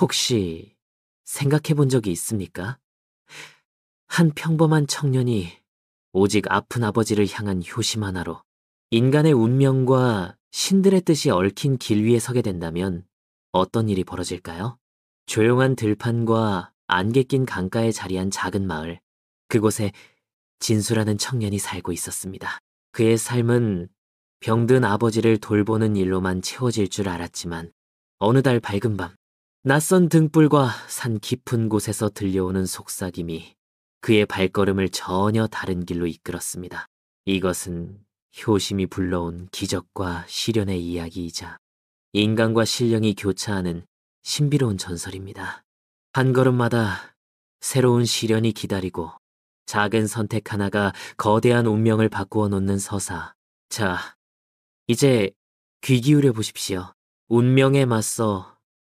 혹시 생각해 본 적이 있습니까? 한 평범한 청년이 오직 아픈 아버지를 향한 효심 하나로 인간의 운명과 신들의 뜻이 얽힌 길 위에 서게 된다면 어떤 일이 벌어질까요? 조용한 들판과 안개 낀 강가에 자리한 작은 마을. 그곳에 진수라는 청년이 살고 있었습니다. 그의 삶은 병든 아버지를 돌보는 일로만 채워질 줄 알았지만 어느 날 밝은 밤, 낯선 등불과 산 깊은 곳에서 들려오는 속삭임이 그의 발걸음을 전혀 다른 길로 이끌었습니다. 이것은 효심이 불러온 기적과 시련의 이야기이자 인간과 신령이 교차하는 신비로운 전설입니다. 한 걸음마다 새로운 시련이 기다리고 작은 선택 하나가 거대한 운명을 바꾸어 놓는 서사. 자, 이제 귀 기울여 보십시오. 운명에 맞서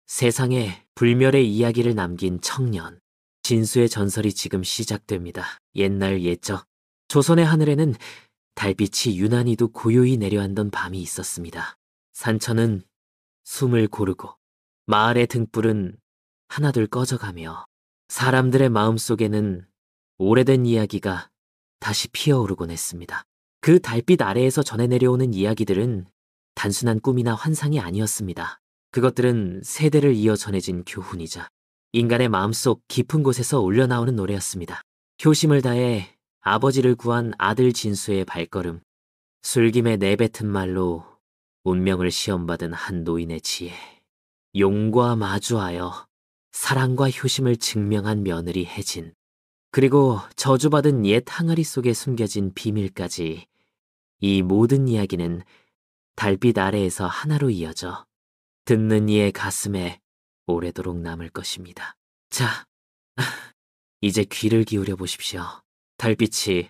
세상에 불멸의 이야기를 남긴 청년. 진수의 전설이 지금 시작됩니다. 옛날 옛적 조선의 하늘에는 달빛이 유난히도 고요히 내려앉던 밤이 있었습니다. 산천은 숨을 고르고 마을의 등불은 하나둘 꺼져가며 사람들의 마음속에는 오래된 이야기가 다시 피어오르곤 했습니다. 그 달빛 아래에서 전해 내려오는 이야기들은 단순한 꿈이나 환상이 아니었습니다. 그것들은 세대를 이어 전해진 교훈이자 인간의 마음속 깊은 곳에서 울려나오는 노래였습니다. 효심을 다해 아버지를 구한 아들 진수의 발걸음, 술김에 내뱉은 말로 운명을 시험받은 한 노인의 지혜, 용과 마주하여 사랑과 효심을 증명한 며느리 혜진, 그리고 저주받은 옛 항아리 속에 숨겨진 비밀까지. 이 모든 이야기는 달빛 아래에서 하나로 이어져 듣는 이의 가슴에 오래도록 남을 것입니다. 자, 이제 귀를 기울여 보십시오. 달빛이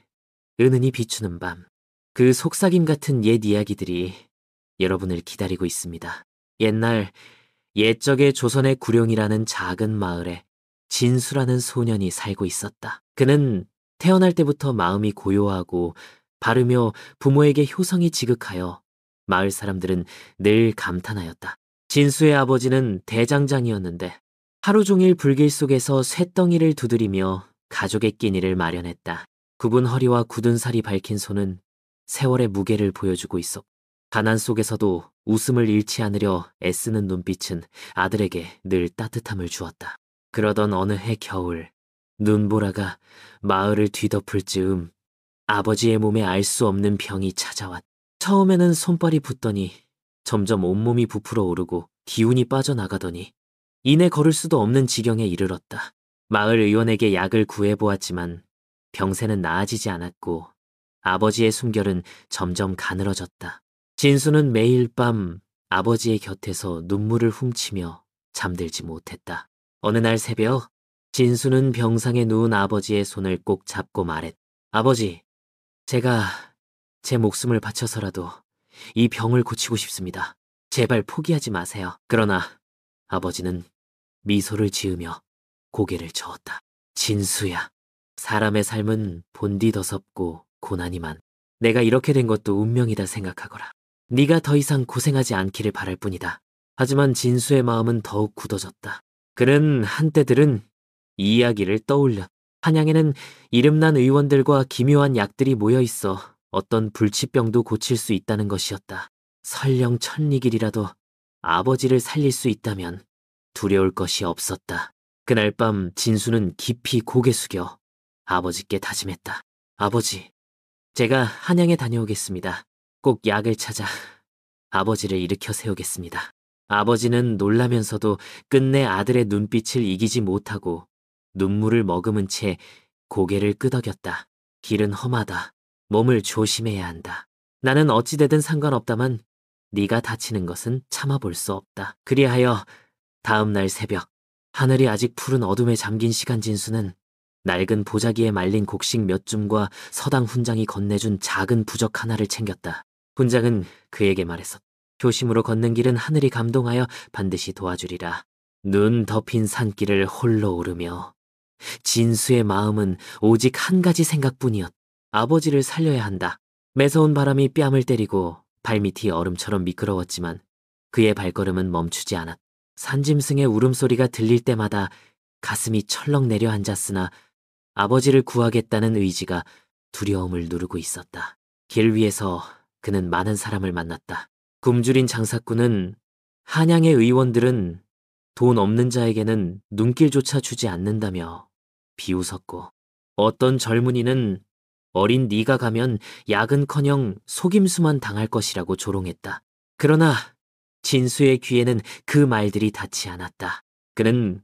은은히 비추는 밤, 그 속삭임 같은 옛 이야기들이 여러분을 기다리고 있습니다. 옛날 옛적의 조선의 구룡이라는 작은 마을에 진수라는 소년이 살고 있었다. 그는 태어날 때부터 마음이 고요하고 바르며 부모에게 효성이 지극하여 마을 사람들은 늘 감탄하였다. 진수의 아버지는 대장장이었는데 하루 종일 불길 속에서 쇳덩이를 두드리며 가족의 끼니를 마련했다. 굽은 허리와 굳은 살이 밝힌 손은 세월의 무게를 보여주고 있었고 가난 속에서도 웃음을 잃지 않으려 애쓰는 눈빛은 아들에게 늘 따뜻함을 주었다. 그러던 어느 해 겨울, 눈보라가 마을을 뒤덮을 즈음 아버지의 몸에 알 수 없는 병이 찾아왔다. 처음에는 손발이 붓더니 점점 온몸이 부풀어 오르고 기운이 빠져나가더니 이내 걸을 수도 없는 지경에 이르렀다. 마을 의원에게 약을 구해보았지만 병세는 나아지지 않았고 아버지의 숨결은 점점 가늘어졌다. 진수는 매일 밤 아버지의 곁에서 눈물을 훔치며 잠들지 못했다. 어느 날 새벽, 진수는 병상에 누운 아버지의 손을 꼭 잡고 말했다. 아버지, 제가 제 목숨을 바쳐서라도 이 병을 고치고 싶습니다. 제발 포기하지 마세요. 그러나 아버지는 미소를 지으며 고개를 저었다. 진수야, 사람의 삶은 본디더섭고 고난이만. 내가 이렇게 된 것도 운명이다 생각하거라. 네가 더 이상 고생하지 않기를 바랄 뿐이다. 하지만 진수의 마음은 더욱 굳어졌다. 그는 한때 들은 이야기를 떠올렸다. 한양에는 이름난 의원들과 기묘한 약들이 모여 있어 어떤 불치병도 고칠 수 있다는 것이었다. 설령 천리길이라도 아버지를 살릴 수 있다면 두려울 것이 없었다. 그날 밤 진수는 깊이 고개 숙여 아버지께 다짐했다. 아버지, 제가 한양에 다녀오겠습니다. 꼭 약을 찾아 아버지를 일으켜 세우겠습니다. 아버지는 놀라면서도 끝내 아들의 눈빛을 이기지 못하고 눈물을 머금은 채 고개를 끄덕였다. 길은 험하다. 몸을 조심해야 한다. 나는 어찌되든 상관없다만 네가 다치는 것은 참아볼 수 없다. 그리하여 다음 날 새벽, 하늘이 아직 푸른 어둠에 잠긴 시간 진수는 낡은 보자기에 말린 곡식 몇 줌과 서당 훈장이 건네준 작은 부적 하나를 챙겼다. 훈장은 그에게 말했었다. 효심으로 걷는 길은 하늘이 감동하여 반드시 도와주리라. 눈 덮인 산길을 홀로 오르며 진수의 마음은 오직 한 가지 생각뿐이었다. 아버지를 살려야 한다. 매서운 바람이 뺨을 때리고 발밑이 얼음처럼 미끄러웠지만 그의 발걸음은 멈추지 않았다. 산짐승의 울음소리가 들릴 때마다 가슴이 철렁 내려앉았으나 아버지를 구하겠다는 의지가 두려움을 누르고 있었다. 길 위에서 그는 많은 사람을 만났다. 굶주린 장사꾼은 한양의 의원들은 돈 없는 자에게는 눈길조차 주지 않는다며 비웃었고, 어떤 젊은이는 어린 네가 가면 약은커녕 속임수만 당할 것이라고 조롱했다. 그러나 진수의 귀에는 그 말들이 닿지 않았다. 그는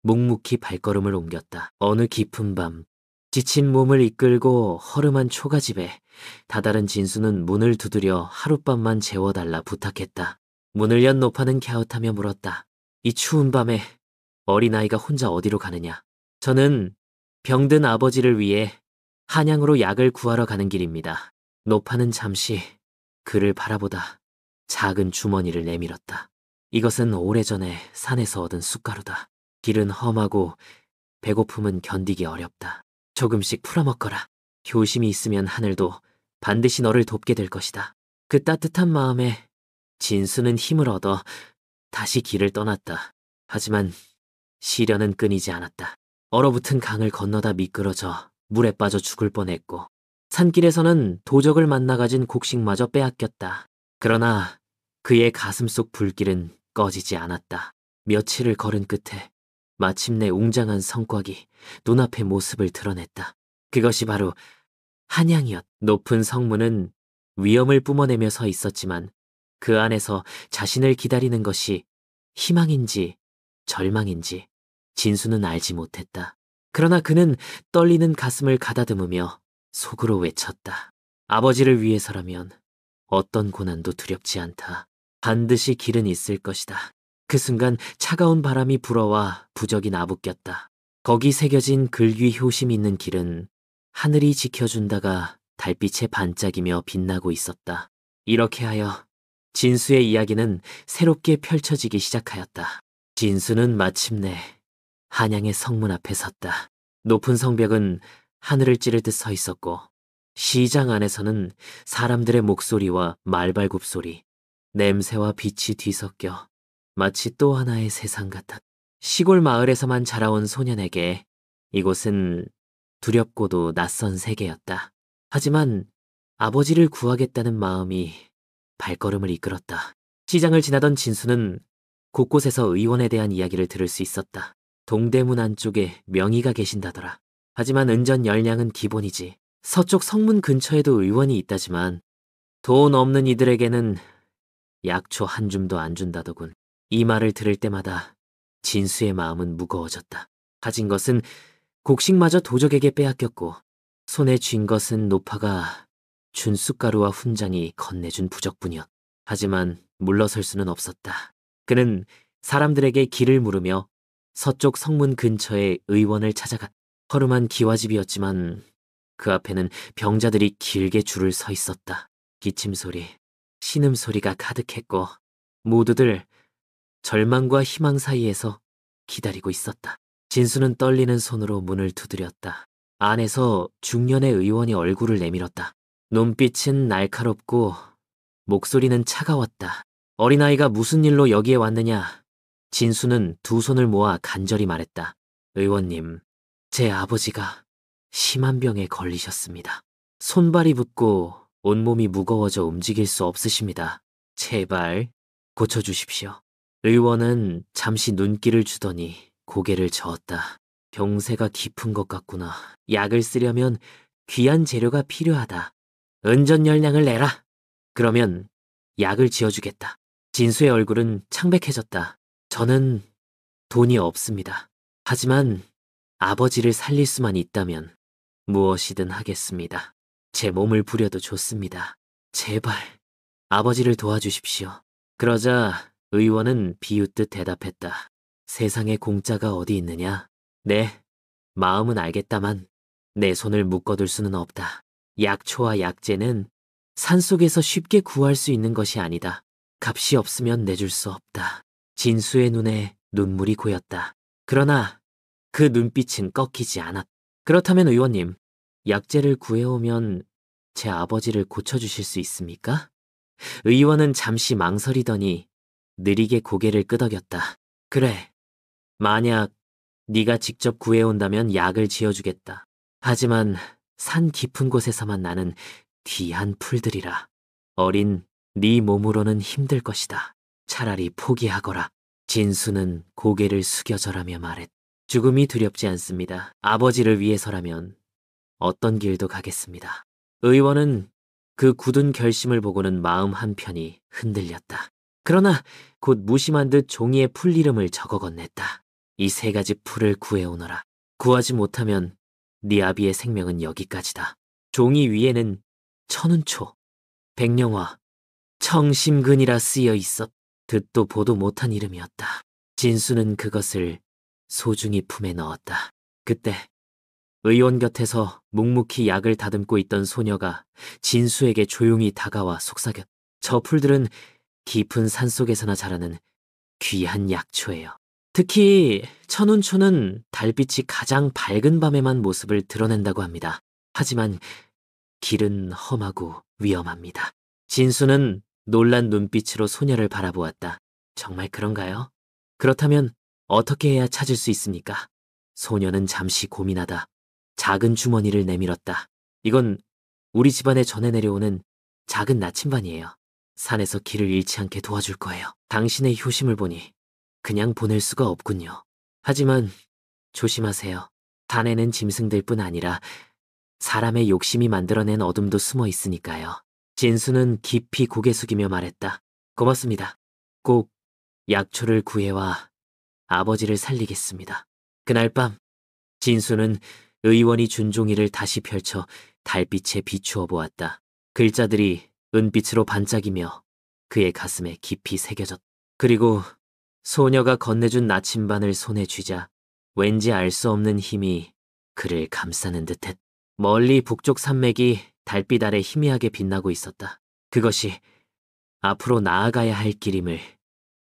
묵묵히 발걸음을 옮겼다. 어느 깊은 밤, 지친 몸을 이끌고 허름한 초가집에 다다른 진수는 문을 두드려 하룻밤만 재워달라 부탁했다. 문을 연 노파는 갸웃하며 물었다. 이 추운 밤에 어린아이가 혼자 어디로 가느냐? 저는 병든 아버지를 위해 한양으로 약을 구하러 가는 길입니다. 노파는 잠시 그를 바라보다 작은 주머니를 내밀었다. 이것은 오래전에 산에서 얻은 쑥가루다. 길은 험하고 배고픔은 견디기 어렵다. 조금씩 풀어먹거라. 효심이 있으면 하늘도 반드시 너를 돕게 될 것이다. 그 따뜻한 마음에 진수는 힘을 얻어 다시 길을 떠났다. 하지만 시련은 끊이지 않았다. 얼어붙은 강을 건너다 미끄러져 물에 빠져 죽을 뻔했고, 산길에서는 도적을 만나 가진 곡식마저 빼앗겼다. 그러나 그의 가슴 속 불길은 꺼지지 않았다. 며칠을 걸은 끝에 마침내 웅장한 성곽이 눈앞의 모습을 드러냈다. 그것이 바로 한양이었다. 높은 성문은 위엄을 뿜어내며 서 있었지만 그 안에서 자신을 기다리는 것이 희망인지 절망인지 진수는 알지 못했다. 그러나 그는 떨리는 가슴을 가다듬으며 속으로 외쳤다. 아버지를 위해서라면 어떤 고난도 두렵지 않다. 반드시 길은 있을 것이다. 그 순간 차가운 바람이 불어와 부적이 나부꼈다. 거기 새겨진 글귀 효심 있는 길은 하늘이 지켜준다가 달빛에 반짝이며 빛나고 있었다. 이렇게 하여 진수의 이야기는 새롭게 펼쳐지기 시작하였다. 진수는 마침내 한양의 성문 앞에 섰다. 높은 성벽은 하늘을 찌를 듯 서 있었고, 시장 안에서는 사람들의 목소리와 말발굽 소리, 냄새와 빛이 뒤섞여 마치 또 하나의 세상 같았다. 시골 마을에서만 자라온 소년에게 이곳은 두렵고도 낯선 세계였다. 하지만 아버지를 구하겠다는 마음이 발걸음을 이끌었다. 시장을 지나던 진수는 곳곳에서 의원에 대한 이야기를 들을 수 있었다. 동대문 안쪽에 명의가 계신다더라. 하지만 은전 열량은 기본이지. 서쪽 성문 근처에도 의원이 있다지만 돈 없는 이들에게는 약초 한 줌도 안 준다더군. 이 말을 들을 때마다 진수의 마음은 무거워졌다. 가진 것은 곡식마저 도적에게 빼앗겼고, 손에 쥔 것은 노파가 준 쑥가루와 훈장이 건네준 부적뿐이었다. 하지만 물러설 수는 없었다. 그는 사람들에게 길을 물으며 서쪽 성문 근처의 의원을 찾아갔다. 허름한 기와집이었지만 그 앞에는 병자들이 길게 줄을 서 있었다. 기침소리, 신음소리가 가득했고 모두들 절망과 희망 사이에서 기다리고 있었다. 진수는 떨리는 손으로 문을 두드렸다. 안에서 중년의 의원이 얼굴을 내밀었다. 눈빛은 날카롭고 목소리는 차가웠다. 어린아이가 무슨 일로 여기에 왔느냐? 진수는 두 손을 모아 간절히 말했다. 의원님, 제 아버지가 심한 병에 걸리셨습니다. 손발이 붓고 온몸이 무거워져 움직일 수 없으십니다. 제발 고쳐주십시오. 의원은 잠시 눈길을 주더니 고개를 저었다. 병세가 깊은 것 같구나. 약을 쓰려면 귀한 재료가 필요하다. 은전열량을 내라. 그러면 약을 지어주겠다. 진수의 얼굴은 창백해졌다. 저는 돈이 없습니다. 하지만 아버지를 살릴 수만 있다면 무엇이든 하겠습니다. 제 몸을 부려도 좋습니다. 제발 아버지를 도와주십시오. 그러자 의원은 비웃듯 대답했다. 세상에 공짜가 어디 있느냐? 네, 마음은 알겠다만 내 손을 묶어둘 수는 없다. 약초와 약재는 산속에서 쉽게 구할 수 있는 것이 아니다. 값이 없으면 내줄 수 없다. 진수의 눈에 눈물이 고였다. 그러나 그 눈빛은 꺾이지 않았다. 그렇다면 의원님, 약재를 구해오면 제 아버지를 고쳐주실 수 있습니까? 의원은 잠시 망설이더니 느리게 고개를 끄덕였다. 그래, 만약 네가 직접 구해온다면 약을 지어주겠다. 하지만 산 깊은 곳에서만 나는 귀한 풀들이라 어린 네 몸으로는 힘들 것이다. 차라리 포기하거라. 진수는 고개를 숙여절하며 말했다. 죽음이 두렵지 않습니다. 아버지를 위해서라면 어떤 길도 가겠습니다. 의원은 그 굳은 결심을 보고는 마음 한편이 흔들렸다. 그러나 곧 무심한 듯 종이에 풀 이름을 적어 건넸다. 이 세 가지 풀을 구해오너라. 구하지 못하면 네 아비의 생명은 여기까지다. 종이 위에는 천운초, 백령화, 청심근이라 쓰여 있었. 듣도 보도 못한 이름이었다. 진수는 그것을 소중히 품에 넣었다. 그때 의원 곁에서 묵묵히 약을 다듬고 있던 소녀가 진수에게 조용히 다가와 속삭였. 저 풀들은 깊은 산속에서나 자라는 귀한 약초예요. 특히 천운초는 달빛이 가장 밝은 밤에만 모습을 드러낸다고 합니다. 하지만 길은 험하고 위험합니다. 진수는 놀란 눈빛으로 소녀를 바라보았다. 정말 그런가요? 그렇다면 어떻게 해야 찾을 수 있습니까? 소녀는 잠시 고민하다 작은 주머니를 내밀었다. 이건 우리 집안에 전해 내려오는 작은 나침반이에요. 산에서 길을 잃지 않게 도와줄 거예요. 당신의 효심을 보니 그냥 보낼 수가 없군요. 하지만 조심하세요. 단에는 짐승들뿐 아니라 사람의 욕심이 만들어낸 어둠도 숨어 있으니까요. 진수는 깊이 고개 숙이며 말했다. 고맙습니다. 꼭 약초를 구해와 아버지를 살리겠습니다. 그날 밤 진수는 의원이 준 종이를 다시 펼쳐 달빛에 비추어 보았다. 글자들이 은빛으로 반짝이며 그의 가슴에 깊이 새겨졌다. 그리고 소녀가 건네준 나침반을 손에 쥐자 왠지 알 수 없는 힘이 그를 감싸는 듯했다. 멀리 북쪽 산맥이 달빛 아래 희미하게 빛나고 있었다. 그것이 앞으로 나아가야 할 길임을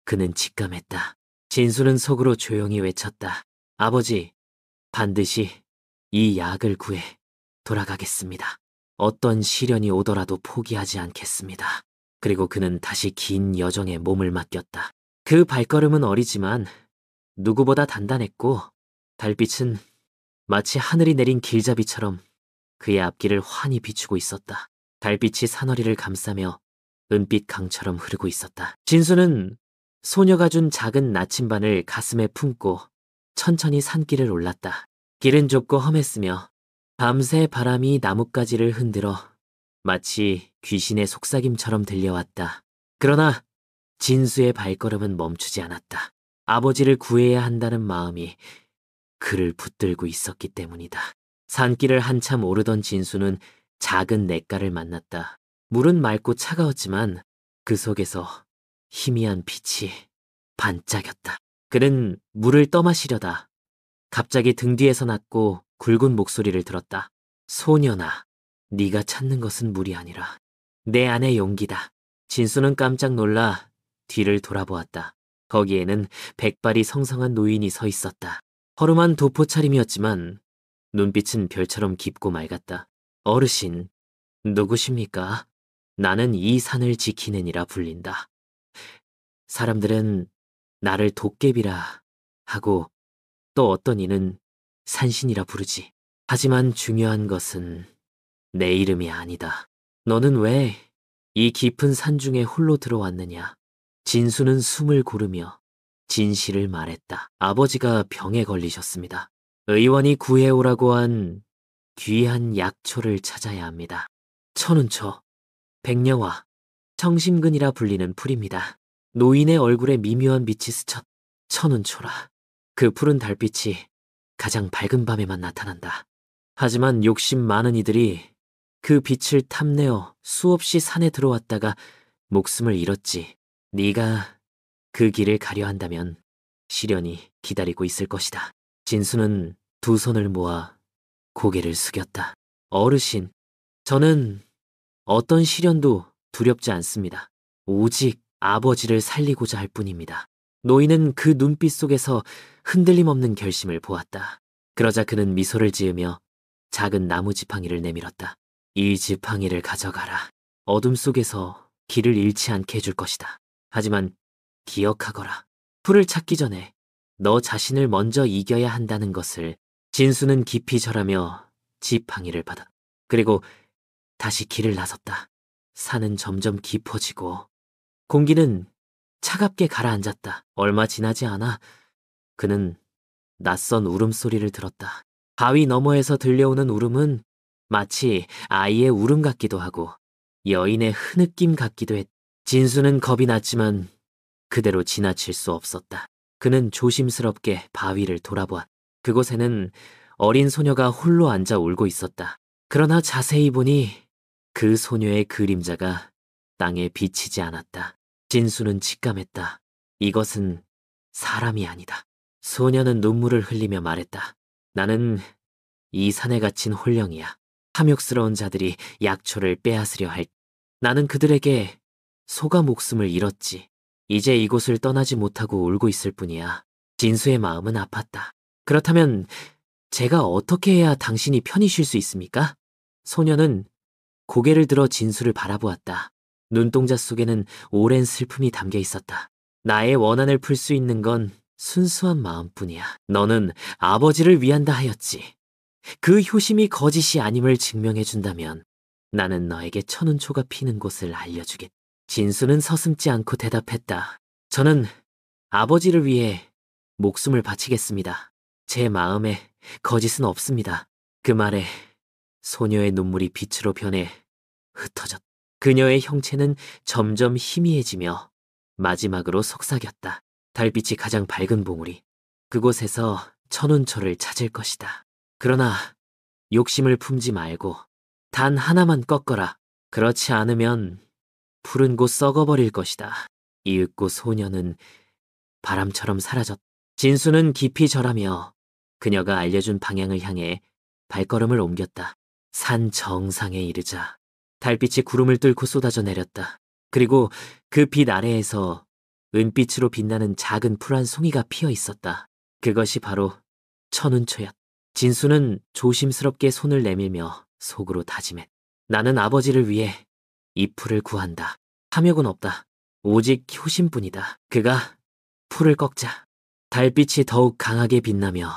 그는 직감했다. 진수는 속으로 조용히 외쳤다. 아버지, 반드시 이 약을 구해 돌아가겠습니다. 어떤 시련이 오더라도 포기하지 않겠습니다. 그리고 그는 다시 긴 여정에 몸을 맡겼다. 그 발걸음은 어리지만 누구보다 단단했고 달빛은 마치 하늘이 내린 길잡이처럼 그의 앞길을 환히 비추고 있었다. 달빛이 산허리를 감싸며 은빛 강처럼 흐르고 있었다. 진수는 소녀가 준 작은 나침반을 가슴에 품고 천천히 산길을 올랐다. 길은 좁고 험했으며 밤새 바람이 나뭇가지를 흔들어 마치 귀신의 속삭임처럼 들려왔다. 그러나 진수의 발걸음은 멈추지 않았다. 아버지를 구해야 한다는 마음이 그를 붙들고 있었기 때문이다. 산길을 한참 오르던 진수는 작은 냇가를 만났다. 물은 맑고 차가웠지만 그 속에서 희미한 빛이 반짝였다. 그는 물을 떠마시려다 갑자기 등 뒤에서 낮고 굵은 목소리를 들었다. 소년아, 네가 찾는 것은 물이 아니라 내 안의 용기다. 진수는 깜짝 놀라 뒤를 돌아보았다. 거기에는 백발이 성성한 노인이 서 있었다. 허름한 도포 차림이었지만 눈빛은 별처럼 깊고 맑았다. 어르신, 누구십니까? 나는 이 산을 지키는 이라 불린다. 사람들은 나를 도깨비라 하고 또 어떤 이는 산신이라 부르지. 하지만 중요한 것은 내 이름이 아니다. 너는 왜 이 깊은 산 중에 홀로 들어왔느냐? 진수는 숨을 고르며 진실을 말했다. 아버지가 병에 걸리셨습니다. 의원이 구해오라고 한 귀한 약초를 찾아야 합니다. 천운초, 백령화, 청심근이라 불리는 풀입니다. 노인의 얼굴에 미묘한 빛이 스쳤. 천운초라. 그 푸른 달빛이 가장 밝은 밤에만 나타난다. 하지만 욕심 많은 이들이 그 빛을 탐내어 수없이 산에 들어왔다가 목숨을 잃었지. 네가 그 길을 가려 한다면 시련이 기다리고 있을 것이다. 진수는 두 손을 모아 고개를 숙였다. 어르신, 저는 어떤 시련도 두렵지 않습니다. 오직 아버지를 살리고자 할 뿐입니다. 노인은 그 눈빛 속에서 흔들림 없는 결심을 보았다. 그러자 그는 미소를 지으며 작은 나무 지팡이를 내밀었다. 이 지팡이를 가져가라. 어둠 속에서 길을 잃지 않게 해줄 것이다. 하지만 기억하거라. 풀을 찾기 전에 너 자신을 먼저 이겨야 한다는 것을. 진수는 깊이 절하며 지팡이를 받아. 그리고 다시 길을 나섰다. 산은 점점 깊어지고 공기는 차갑게 가라앉았다. 얼마 지나지 않아 그는 낯선 울음소리를 들었다. 바위 너머에서 들려오는 울음은 마치 아이의 울음 같기도 하고 여인의 흐느낌 같기도 했다. 진수는 겁이 났지만 그대로 지나칠 수 없었다. 그는 조심스럽게 바위를 돌아보았다. 그곳에는 어린 소녀가 홀로 앉아 울고 있었다. 그러나 자세히 보니 그 소녀의 그림자가 땅에 비치지 않았다. 진수는 직감했다. 이것은 사람이 아니다. 소녀는 눈물을 흘리며 말했다. 나는 이 산에 갇힌 홀령이야. 탐욕스러운 자들이 약초를 빼앗으려 할. 나는 그들에게 속아 목숨을 잃었지. 이제 이곳을 떠나지 못하고 울고 있을 뿐이야. 진수의 마음은 아팠다. 그렇다면 제가 어떻게 해야 당신이 편히 쉴 수 있습니까? 소녀는 고개를 들어 진수를 바라보았다. 눈동자 속에는 오랜 슬픔이 담겨 있었다. 나의 원한을 풀 수 있는 건 순수한 마음뿐이야. 너는 아버지를 위한다 하였지. 그 효심이 거짓이 아님을 증명해준다면 나는 너에게 천운초가 피는 곳을 알려주겠다. 진수는 서슴지 않고 대답했다. 저는 아버지를 위해 목숨을 바치겠습니다. 제 마음에 거짓은 없습니다. 그 말에 소녀의 눈물이 빛으로 변해 흩어졌다. 그녀의 형체는 점점 희미해지며 마지막으로 속삭였다. 달빛이 가장 밝은 봉우리. 그곳에서 천운초를 찾을 것이다. 그러나 욕심을 품지 말고 단 하나만 꺾어라. 그렇지 않으면 푸른 곳 썩어버릴 것이다. 이윽고 소녀는 바람처럼 사라졌다. 진수는 깊이 절하며 그녀가 알려준 방향을 향해 발걸음을 옮겼다. 산 정상에 이르자 달빛이 구름을 뚫고 쏟아져 내렸다. 그리고 그 빛 아래에서 은빛으로 빛나는 작은 풀 한 송이가 피어 있었다. 그것이 바로 천운초였다. 진수는 조심스럽게 손을 내밀며 속으로 다짐했다. 나는 아버지를 위해 이 풀을 구한다. 탐욕은 없다. 오직 효심뿐이다. 그가 풀을 꺾자 달빛이 더욱 강하게 빛나며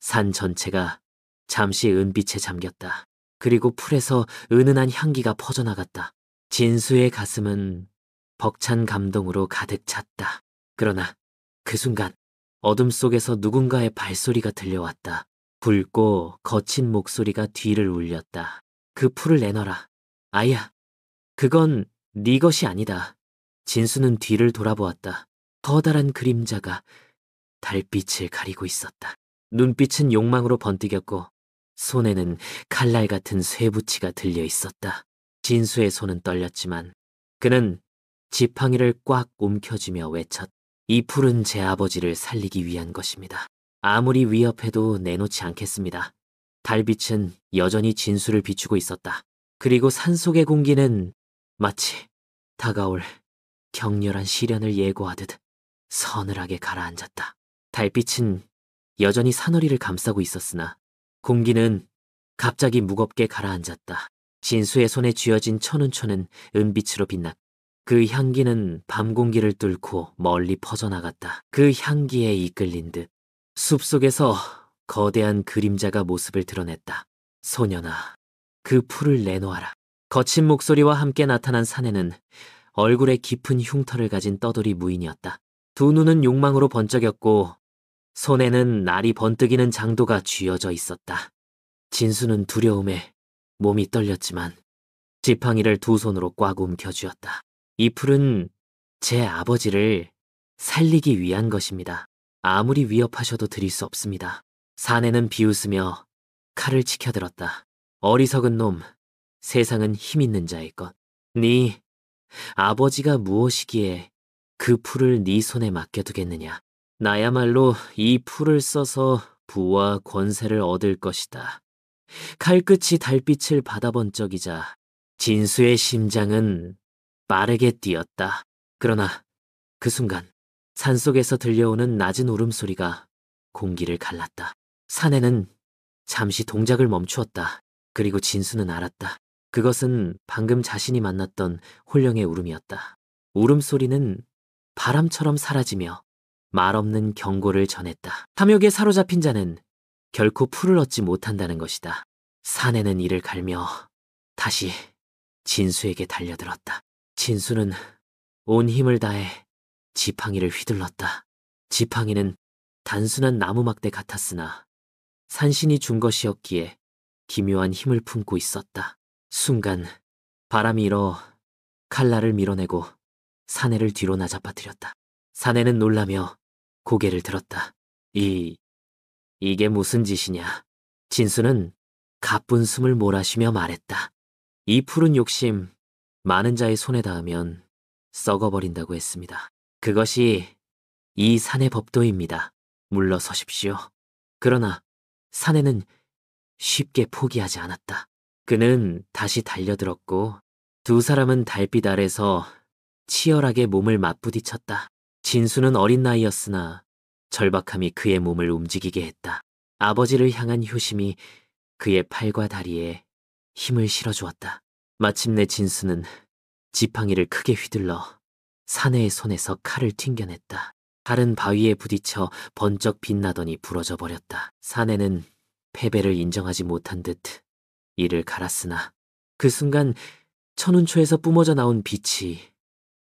산 전체가 잠시 은빛에 잠겼다. 그리고 풀에서 은은한 향기가 퍼져나갔다. 진수의 가슴은 벅찬 감동으로 가득 찼다. 그러나 그 순간 어둠 속에서 누군가의 발소리가 들려왔다. 굵고 거친 목소리가 뒤를 울렸다. 그 풀을 내놔라. 아야, 그건 네 것이 아니다. 진수는 뒤를 돌아보았다. 커다란 그림자가 달빛을 가리고 있었다. 눈빛은 욕망으로 번뜩였고 손에는 칼날 같은 쇠붙이가 들려 있었다. 진수의 손은 떨렸지만 그는 지팡이를 꽉 움켜쥐며 외쳤다. 이 풀은 제 아버지를 살리기 위한 것입니다. 아무리 위협해도 내놓지 않겠습니다. 달빛은 여전히 진수를 비추고 있었다. 그리고 산속의 공기는 마치 다가올 격렬한 시련을 예고하듯 서늘하게 가라앉았다. 달빛은 여전히 산허리를 감싸고 있었으나 공기는 갑자기 무겁게 가라앉았다. 진수의 손에 쥐어진 천운초는 은빛으로 빛났다. 그 향기는 밤 공기를 뚫고 멀리 퍼져나갔다. 그 향기에 이끌린 듯 숲속에서 거대한 그림자가 모습을 드러냈다. 소년아, 그 풀을 내놓아라. 거친 목소리와 함께 나타난 사내는 얼굴에 깊은 흉터를 가진 떠돌이 무인이었다. 두 눈은 욕망으로 번쩍였고 손에는 날이 번뜩이는 장도가 쥐어져 있었다. 진수는 두려움에 몸이 떨렸지만 지팡이를 두 손으로 꽉 움켜쥐었다. 이 풀은 제 아버지를 살리기 위한 것입니다. 아무리 위협하셔도 드릴 수 없습니다. 사내는 비웃으며 칼을 치켜들었다. 어리석은 놈, 세상은 힘있는 자의 것. 네 아버지가 무엇이기에 그 풀을 네 손에 맡겨두겠느냐. 나야말로 이 풀을 써서 부와 권세를 얻을 것이다. 칼끝이 달빛을 받아번쩍이자 진수의 심장은 빠르게 뛰었다. 그러나 그 순간 산속에서 들려오는 낮은 울음소리가 공기를 갈랐다. 사내는 잠시 동작을 멈추었다. 그리고 진수는 알았다. 그것은 방금 자신이 만났던 홀령의 울음이었다. 울음소리는 바람처럼 사라지며 말없는 경고를 전했다. 탐욕에 사로잡힌 자는 결코 풀을 얻지 못한다는 것이다. 사내는 이를 갈며 다시 진수에게 달려들었다. 진수는 온 힘을 다해 지팡이를 휘둘렀다. 지팡이는 단순한 나무막대 같았으나 산신이 준 것이었기에 기묘한 힘을 품고 있었다. 순간 바람이 일어 칼날을 밀어내고 사내를 뒤로 나잡아뜨렸다. 사내는 놀라며 고개를 들었다. 이게 무슨 짓이냐? 진수는 가쁜 숨을 몰아쉬며 말했다. 이 푸른 욕심 많은 자의 손에 닿으면 썩어버린다고 했습니다. 그것이 이 산의 법도입니다. 물러서십시오. 그러나 사내는 쉽게 포기하지 않았다. 그는 다시 달려들었고 두 사람은 달빛 아래서 치열하게 몸을 맞부딪혔다. 진수는 어린 나이였으나 절박함이 그의 몸을 움직이게 했다. 아버지를 향한 효심이 그의 팔과 다리에 힘을 실어주었다. 마침내 진수는 지팡이를 크게 휘둘러 사내의 손에서 칼을 튕겨냈다. 칼은 바위에 부딪혀 번쩍 빛나더니 부러져 버렸다. 사내는 패배를 인정하지 못한 듯 이를 갈았으나 그 순간 천운초에서 뿜어져 나온 빛이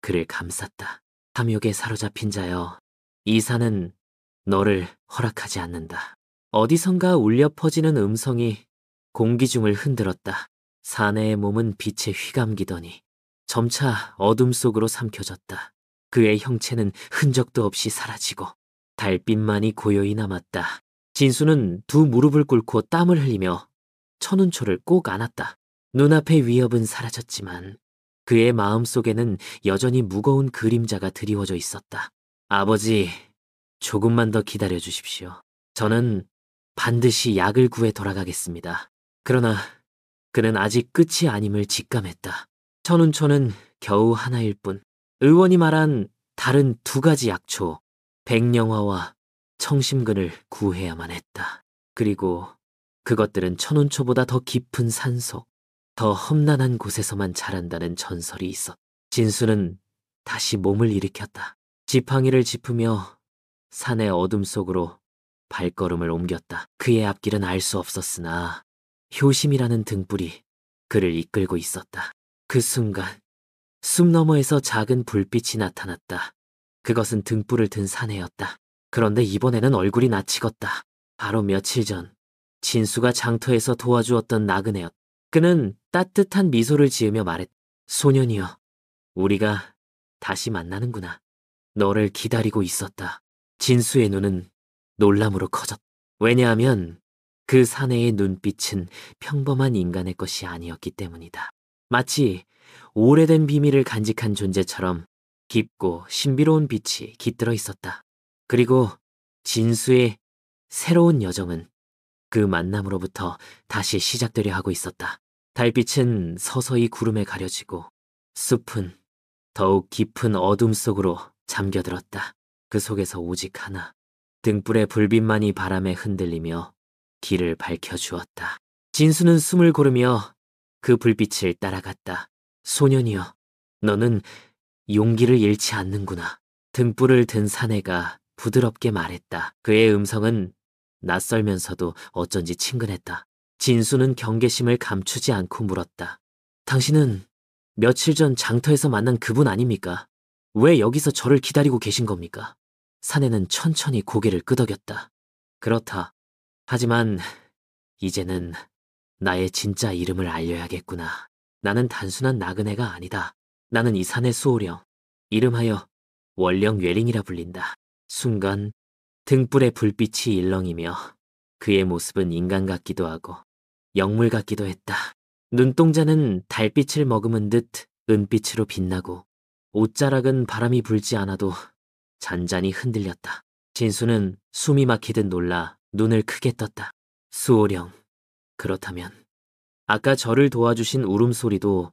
그를 감쌌다. 탐욕에 사로잡힌 자여, 이 산은 너를 허락하지 않는다. 어디선가 울려 퍼지는 음성이 공기 중을 흔들었다. 사내의 몸은 빛에 휘감기더니 점차 어둠 속으로 삼켜졌다. 그의 형체는 흔적도 없이 사라지고 달빛만이 고요히 남았다. 진수는 두 무릎을 꿇고 땀을 흘리며 천운초를 꼭 안았다. 눈앞의 위협은 사라졌지만 그의 마음속에는 여전히 무거운 그림자가 드리워져 있었다. 아버지, 조금만 더 기다려 주십시오. 저는 반드시 약을 구해 돌아가겠습니다. 그러나 그는 아직 끝이 아님을 직감했다. 천운초는 겨우 하나일 뿐. 의원이 말한 다른 두 가지 약초, 백령화와 청심근을 구해야만 했다. 그리고 그것들은 천운초보다 더 깊은 산속, 더 험난한 곳에서만 자란다는 전설이 있었다. 진수는 다시 몸을 일으켰다. 지팡이를 짚으며 산의 어둠 속으로 발걸음을 옮겼다. 그의 앞길은 알 수 없었으나 효심이라는 등불이 그를 이끌고 있었다. 그 순간 숲 너머에서 작은 불빛이 나타났다. 그것은 등불을 든 사내였다. 그런데 이번에는 얼굴이 낯익었다. 바로 며칠 전 진수가 장터에서 도와주었던 나그네였다. 그는 따뜻한 미소를 지으며 말했다. 소년이여, 우리가 다시 만나는구나. 너를 기다리고 있었다. 진수의 눈은 놀람으로 커졌다. 왜냐하면 그 사내의 눈빛은 평범한 인간의 것이 아니었기 때문이다. 마치 오래된 비밀을 간직한 존재처럼 깊고 신비로운 빛이 깃들어 있었다. 그리고 진수의 새로운 여정은 그 만남으로부터 다시 시작되려 하고 있었다. 달빛은 서서히 구름에 가려지고 숲은 더욱 깊은 어둠 속으로 잠겨들었다. 그 속에서 오직 하나, 등불의 불빛만이 바람에 흔들리며 길을 밝혀주었다. 진수는 숨을 고르며 그 불빛을 따라갔다. 소년이여, 너는 용기를 잃지 않는구나. 등불을 든 사내가 부드럽게 말했다. 그의 음성은 낯설면서도 어쩐지 친근했다. 진수는 경계심을 감추지 않고 물었다. 당신은 며칠 전 장터에서 만난 그분 아닙니까? 왜 여기서 저를 기다리고 계신 겁니까? 사내는 천천히 고개를 끄덕였다. 그렇다. 하지만 이제는 나의 진짜 이름을 알려야겠구나. 나는 단순한 나그네가 아니다. 나는 이 산의 수호령, 이름하여 원령 뇌링이라 불린다. 순간 등불의 불빛이 일렁이며 그의 모습은 인간 같기도 하고 영물 같기도 했다. 눈동자는 달빛을 머금은 듯 은빛으로 빛나고 옷자락은 바람이 불지 않아도 잔잔히 흔들렸다. 진수는 숨이 막히듯 놀라 눈을 크게 떴다. 수호령, 그렇다면 아까 저를 도와주신 울음소리도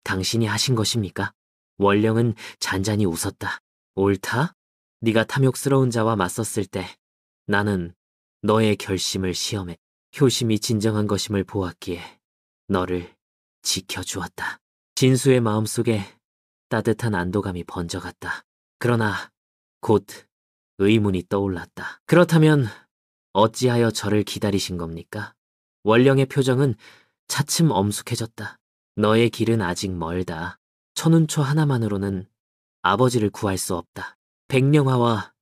당신이 하신 것입니까? 원령은 잔잔히 웃었다. 옳다? 네가 탐욕스러운 자와 맞섰을 때 나는 너의 결심을 시험해 효심이 진정한 것임을 보았기에 너를 지켜주었다. 진수의 마음속에 따뜻한 안도감이 번져갔다. 그러나 곧 의문이 떠올랐다. 그렇다면 어찌하여 저를 기다리신 겁니까? 원령의 표정은 차츰 엄숙해졌다. 너의 길은 아직 멀다. 천운초 하나만으로는 아버지를 구할 수 없다. 백령화와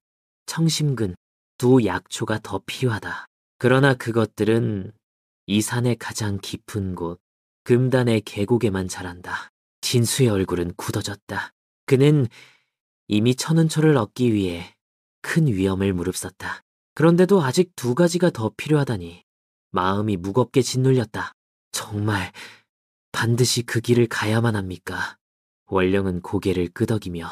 청심근 두 약초가 더 필요하다. 그러나 그것들은 이 산의 가장 깊은 곳, 금단의 계곡에만 자란다. 진수의 얼굴은 굳어졌다. 그는 이미 천운초를 얻기 위해 큰 위험을 무릅썼다. 그런데도 아직 두 가지가 더 필요하다니 마음이 무겁게 짓눌렸다. 정말 반드시 그 길을 가야만 합니까? 원령은 고개를 끄덕이며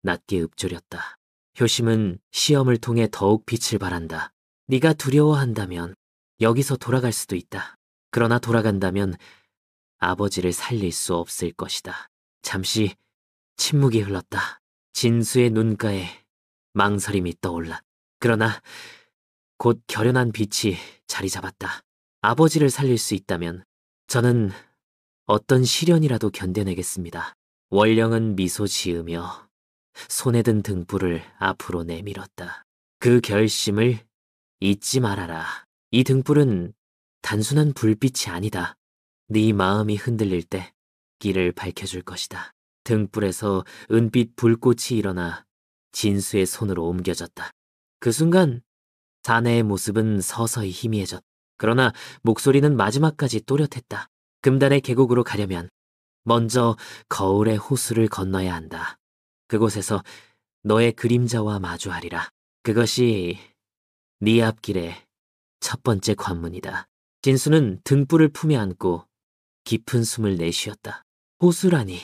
낮게 읊조렸다. 효심은 시험을 통해 더욱 빛을 발한다. 네가 두려워한다면 여기서 돌아갈 수도 있다. 그러나 돌아간다면 아버지를 살릴 수 없을 것이다. 잠시 침묵이 흘렀다. 진수의 눈가에 망설임이 떠올라. 그러나 곧 결연한 빛이 자리 잡았다. 아버지를 살릴 수 있다면 저는 어떤 시련이라도 견뎌내겠습니다. 원령은 미소 지으며 손에 든 등불을 앞으로 내밀었다. 그 결심을 잊지 말아라. 이 등불은 단순한 불빛이 아니다. 네 마음이 흔들릴 때 길을 밝혀줄 것이다. 등불에서 은빛 불꽃이 일어나 진수의 손으로 옮겨졌다. 그 순간 사내의 모습은 서서히 희미해졌다. 그러나 목소리는 마지막까지 또렷했다. 금단의 계곡으로 가려면 먼저 거울의 호수를 건너야 한다. 그곳에서 너의 그림자와 마주하리라. 그것이 네 앞길의 첫 번째 관문이다. 진수는 등불을 품에 안고 깊은 숨을 내쉬었다. 호수라니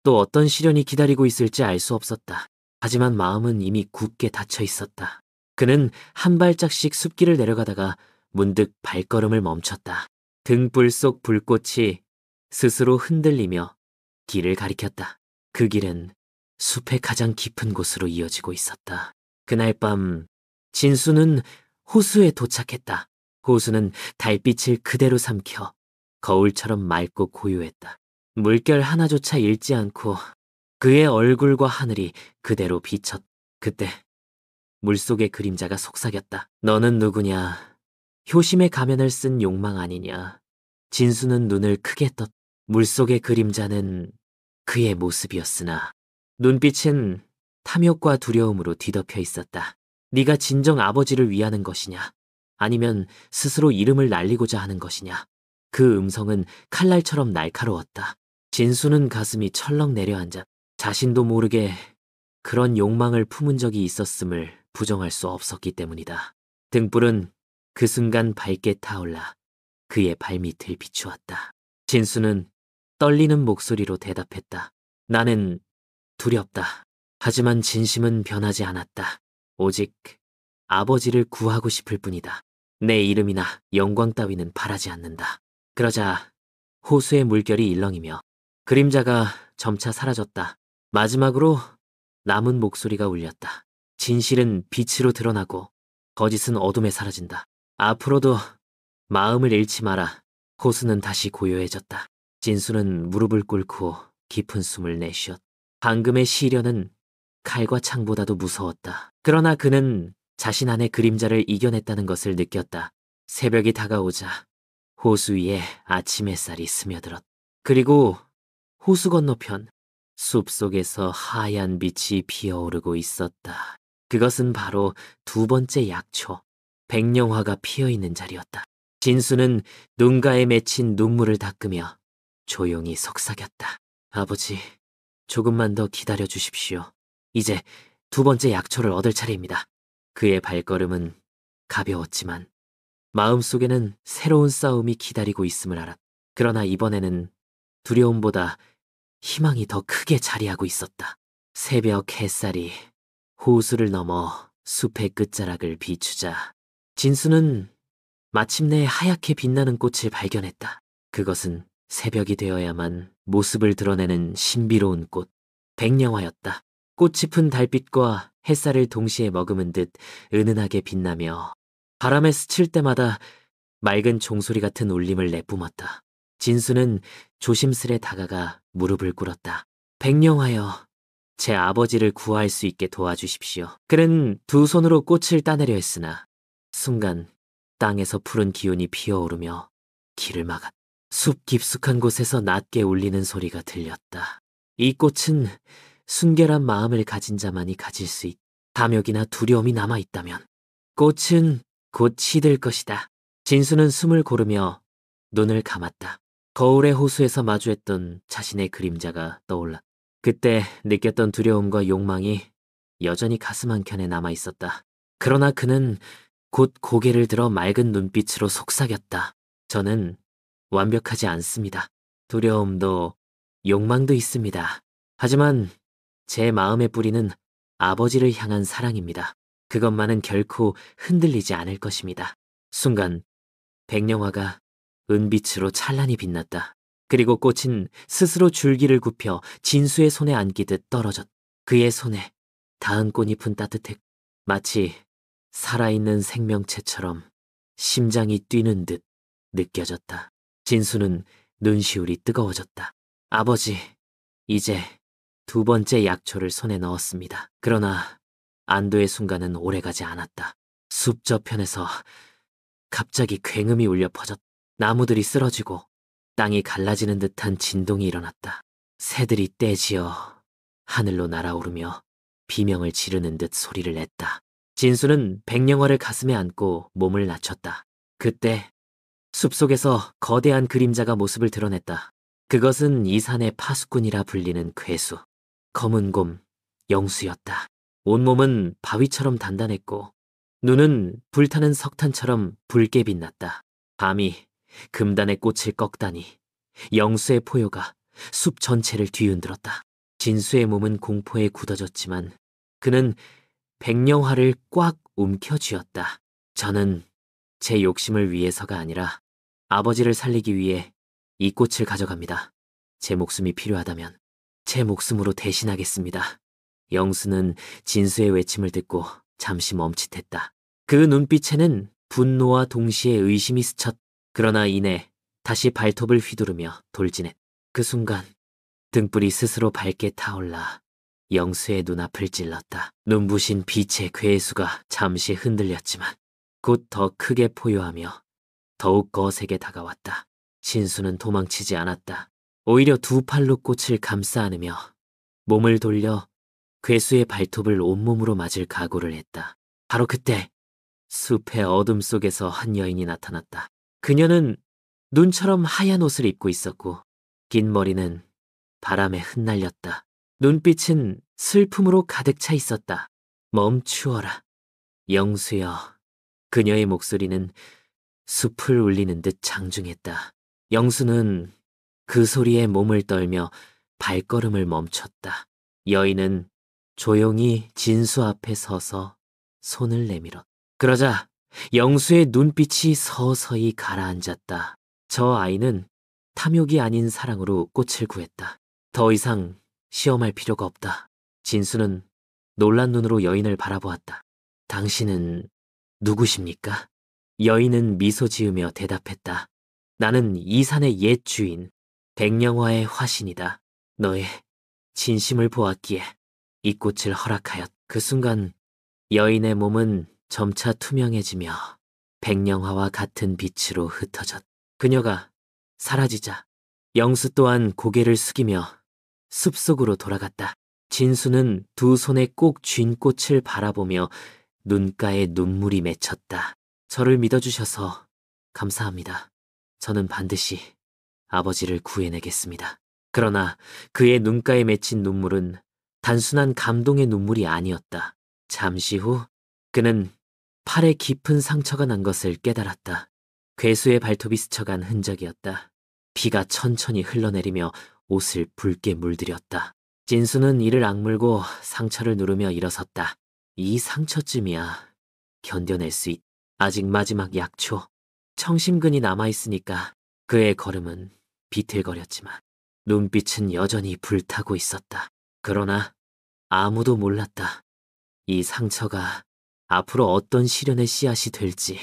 또 어떤 시련이 기다리고 있을지 알 수 없었다. 하지만 마음은 이미 굳게 닫혀 있었다. 그는 한 발짝씩 숲길을 내려가다가 문득 발걸음을 멈췄다. 등불 속 불꽃이 스스로 흔들리며 길을 가리켰다. 그 길은 숲의 가장 깊은 곳으로 이어지고 있었다. 그날 밤 진수는 호수에 도착했다. 호수는 달빛을 그대로 삼켜 거울처럼 맑고 고요했다. 물결 하나조차 잃지 않고 그의 얼굴과 하늘이 그대로 비쳤다. 그때 물속의 그림자가 속삭였다. 너는 누구냐? 효심의 가면을 쓴 욕망 아니냐? 진수는 눈을 크게 떴다. 물속의 그림자는 그의 모습이었으나 눈빛은 탐욕과 두려움으로 뒤덮여 있었다. 네가 진정 아버지를 위하는 것이냐? 아니면 스스로 이름을 날리고자 하는 것이냐? 그 음성은 칼날처럼 날카로웠다. 진수는 가슴이 철렁 내려앉아 자신도 모르게 그런 욕망을 품은 적이 있었음을 부정할 수 없었기 때문이다. 등불은 그 순간 밝게 타올라 그의 발밑을 비추었다. 진수는 떨리는 목소리로 대답했다. 나는 두렵다. 하지만 진심은 변하지 않았다. 오직 아버지를 구하고 싶을 뿐이다. 내 이름이나 영광 따위는 바라지 않는다. 그러자 호수의 물결이 일렁이며 그림자가 점차 사라졌다. 마지막으로 남은 목소리가 울렸다. 진실은 빛으로 드러나고 거짓은 어둠에 사라진다. 앞으로도 마음을 잃지 마라. 호수는 다시 고요해졌다. 진수는 무릎을 꿇고 깊은 숨을 내쉬었다. 방금의 시련은 칼과 창보다도 무서웠다. 그러나 그는 자신 안의 그림자를 이겨냈다는 것을 느꼈다. 새벽이 다가오자 호수 위에 아침 햇살이 스며들었다. 그리고 호수 건너편 숲속에서 하얀 빛이 피어오르고 있었다. 그것은 바로 두 번째 약초, 백령화가 피어있는 자리였다. 진수는 눈가에 맺힌 눈물을 닦으며 조용히 속삭였다. 아버지, 조금만 더 기다려 주십시오. 이제 두 번째 약초를 얻을 차례입니다. 그의 발걸음은 가벼웠지만 마음속에는 새로운 싸움이 기다리고 있음을 알았다. 그러나 이번에는 두려움보다 희망이 더 크게 자리하고 있었다. 새벽 햇살이 호수를 넘어 숲의 끝자락을 비추자 진수는 마침내 하얗게 빛나는 꽃을 발견했다. 그것은 새벽이 되어야만 모습을 드러내는 신비로운 꽃, 백령화였다. 꽃이 푼 달빛과 햇살을 동시에 머금은 듯 은은하게 빛나며 바람에 스칠 때마다 맑은 종소리 같은 울림을 내뿜었다. 진수는 조심스레 다가가 무릎을 꿇었다. 백령하여 제 아버지를 구할 수 있게 도와주십시오. 그는 두 손으로 꽃을 따내려 했으나 순간 땅에서 푸른 기운이 피어오르며 길을 막아 숲 깊숙한 곳에서 낮게 울리는 소리가 들렸다. 이 꽃은 순결한 마음을 가진 자만이 가질 수 있다. 탐욕이나 두려움이 남아있다면 꽃은 곧 시들 것이다. 진수는 숨을 고르며 눈을 감았다. 거울의 호수에서 마주했던 자신의 그림자가 떠올라. 그때 느꼈던 두려움과 욕망이 여전히 가슴 한켠에 남아있었다. 그러나 그는 곧 고개를 들어 맑은 눈빛으로 속삭였다. 저는 완벽하지 않습니다. 두려움도 욕망도 있습니다. 하지만 제 마음의 뿌리는 아버지를 향한 사랑입니다. 그것만은 결코 흔들리지 않을 것입니다. 순간 백령화가 은빛으로 찬란히 빛났다. 그리고 꽃은 스스로 줄기를 굽혀 진수의 손에 안기듯 떨어졌다. 그의 손에 닿은 꽃잎은 따뜻했고 마치 살아있는 생명체처럼 심장이 뛰는 듯 느껴졌다. 진수는 눈시울이 뜨거워졌다. 아버지, 이제 두 번째 약초를 손에 넣었습니다. 그러나 안도의 순간은 오래가지 않았다. 숲 저편에서 갑자기 굉음이 울려 퍼졌다. 나무들이 쓰러지고 땅이 갈라지는 듯한 진동이 일어났다. 새들이 떼지어 하늘로 날아오르며 비명을 지르는 듯 소리를 냈다. 진수는 백령화를 가슴에 안고 몸을 낮췄다. 그때 숲속에서 거대한 그림자가 모습을 드러냈다. 그것은 이 산의 파수꾼이라 불리는 괴수, 검은 곰, 영수였다. 온몸은 바위처럼 단단했고 눈은 불타는 석탄처럼 붉게 빛났다. 밤이 금단의 꽃을 꺾다니 영수의 포효가 숲 전체를 뒤흔들었다. 진수의 몸은 공포에 굳어졌지만 그는 백령화를 꽉 움켜쥐었다. 저는 제 욕심을 위해서가 아니라 아버지를 살리기 위해 이 꽃을 가져갑니다. 제 목숨이 필요하다면 제 목숨으로 대신하겠습니다. 영수는 진수의 외침을 듣고 잠시 멈칫했다. 그 눈빛에는 분노와 동시에 의심이 스쳤다. 그러나 이내 다시 발톱을 휘두르며 돌진했다. 그 순간 등불이 스스로 밝게 타올라 영수의 눈앞을 찔렀다. 눈부신 빛의 괴수가 잠시 흔들렸지만 곧 더 크게 포효하며 더욱 거세게 다가왔다. 진수는 도망치지 않았다. 오히려 두 팔로 꽃을 감싸 안으며 몸을 돌려 괴수의 발톱을 온몸으로 맞을 각오를 했다. 바로 그때 숲의 어둠 속에서 한 여인이 나타났다. 그녀는 눈처럼 하얀 옷을 입고 있었고 긴 머리는 바람에 흩날렸다. 눈빛은 슬픔으로 가득 차 있었다. 멈추어라, 영수여. 그녀의 목소리는 숲을 울리는 듯 장중했다. 영수는 그 소리에 몸을 떨며 발걸음을 멈췄다. 여인은 조용히 진수 앞에 서서 손을 내밀었다. 그러자 영수의 눈빛이 서서히 가라앉았다. 저 아이는 탐욕이 아닌 사랑으로 꽃을 구했다. 더 이상 시험할 필요가 없다. 진수는 놀란 눈으로 여인을 바라보았다. 당신은 누구십니까? 여인은 미소 지으며 대답했다. 나는 이 산의 옛 주인, 백령화의 화신이다. 너의 진심을 보았기에 이 꽃을 허락하였. 그 순간 여인의 몸은 점차 투명해지며 백령화와 같은 빛으로 흩어졌. 그녀가 사라지자 영수 또한 고개를 숙이며 숲속으로 돌아갔다. 진수는 두 손에 꼭 쥔 꽃을 바라보며 눈가에 눈물이 맺혔다. 저를 믿어주셔서 감사합니다. 저는 반드시 아버지를 구해내겠습니다. 그러나 그의 눈가에 맺힌 눈물은 단순한 감동의 눈물이 아니었다. 잠시 후 그는 팔에 깊은 상처가 난 것을 깨달았다. 괴수의 발톱이 스쳐간 흔적이었다. 피가 천천히 흘러내리며 옷을 붉게 물들였다. 진수는 이를 악물고 상처를 누르며 일어섰다. 이 상처쯤이야 견뎌낼 수 있. 아직 마지막 약초, 청심근이 남아있으니까. 그의 걸음은 비틀거렸지만 눈빛은 여전히 불타고 있었다. 그러나 아무도 몰랐다. 이 상처가 앞으로 어떤 시련의 씨앗이 될지,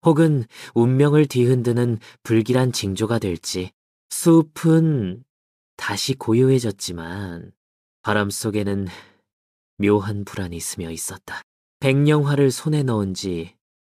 혹은 운명을 뒤흔드는 불길한 징조가 될지. 숲은 다시 고요해졌지만 바람 속에는 묘한 불안이 스며 있었다. 백령화를 손에 넣은 지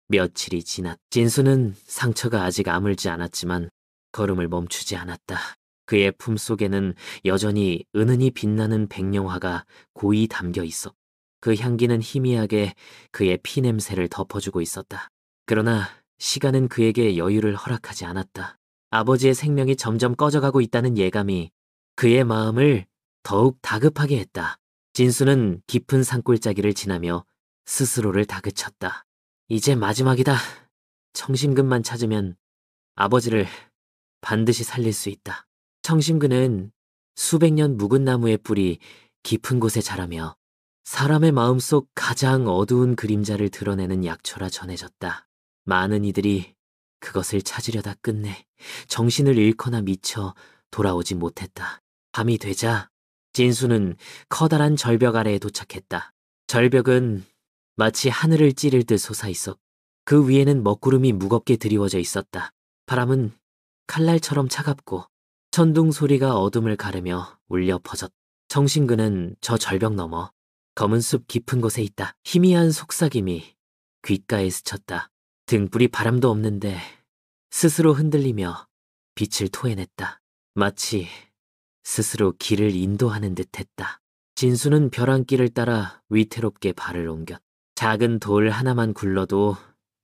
며칠이 지났. 진수는 상처가 아직 아물지 않았지만 걸음을 멈추지 않았다. 그의 품속에는 여전히 은은히 빛나는 백령화가 고이 담겨 있어. 그 향기는 희미하게 그의 피냄새를 덮어주고 있었다. 그러나 시간은 그에게 여유를 허락하지 않았다. 아버지의 생명이 점점 꺼져가고 있다는 예감이 그의 마음을 더욱 다급하게 했다. 진수는 깊은 산골짜기를 지나며 스스로를 다그쳤다. 이제 마지막이다. 청심근만 찾으면 아버지를 반드시 살릴 수 있다. 청심근은 수백 년 묵은 나무의 뿌리 깊은 곳에 자라며 사람의 마음속 가장 어두운 그림자를 드러내는 약초라 전해졌다. 많은 이들이 그것을 찾으려다 끝내 정신을 잃거나 미쳐 돌아오지 못했다. 밤이 되자 진수는 커다란 절벽 아래에 도착했다. 절벽은 마치 하늘을 찌를 듯 솟아있었고 그 위에는 먹구름이 무겁게 드리워져 있었다. 바람은 칼날처럼 차갑고 천둥 소리가 어둠을 가르며 울려 퍼졌다. 청심근은 저 절벽 너머 검은 숲 깊은 곳에 있다. 희미한 속삭임이 귓가에 스쳤다. 등불이 바람도 없는데 스스로 흔들리며 빛을 토해냈다. 마치 스스로 길을 인도하는 듯했다. 진수는 벼랑길을 따라 위태롭게 발을 옮겼다. 작은 돌 하나만 굴러도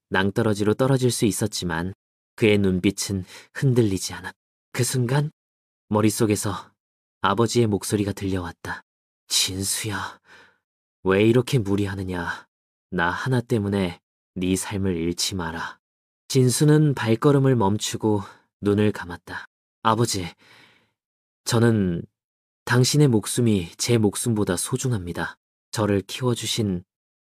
낭떠러지로 떨어질 수 있었지만 그의 눈빛은 흔들리지 않았다. 그 순간 머릿속에서 아버지의 목소리가 들려왔다. 진수야, 왜 이렇게 무리하느냐. 나 하나 때문에 네 삶을 잃지 마라. 진수는 발걸음을 멈추고 눈을 감았다. 아버지, 저는 당신의 목숨이 제 목숨보다 소중합니다. 저를 키워주신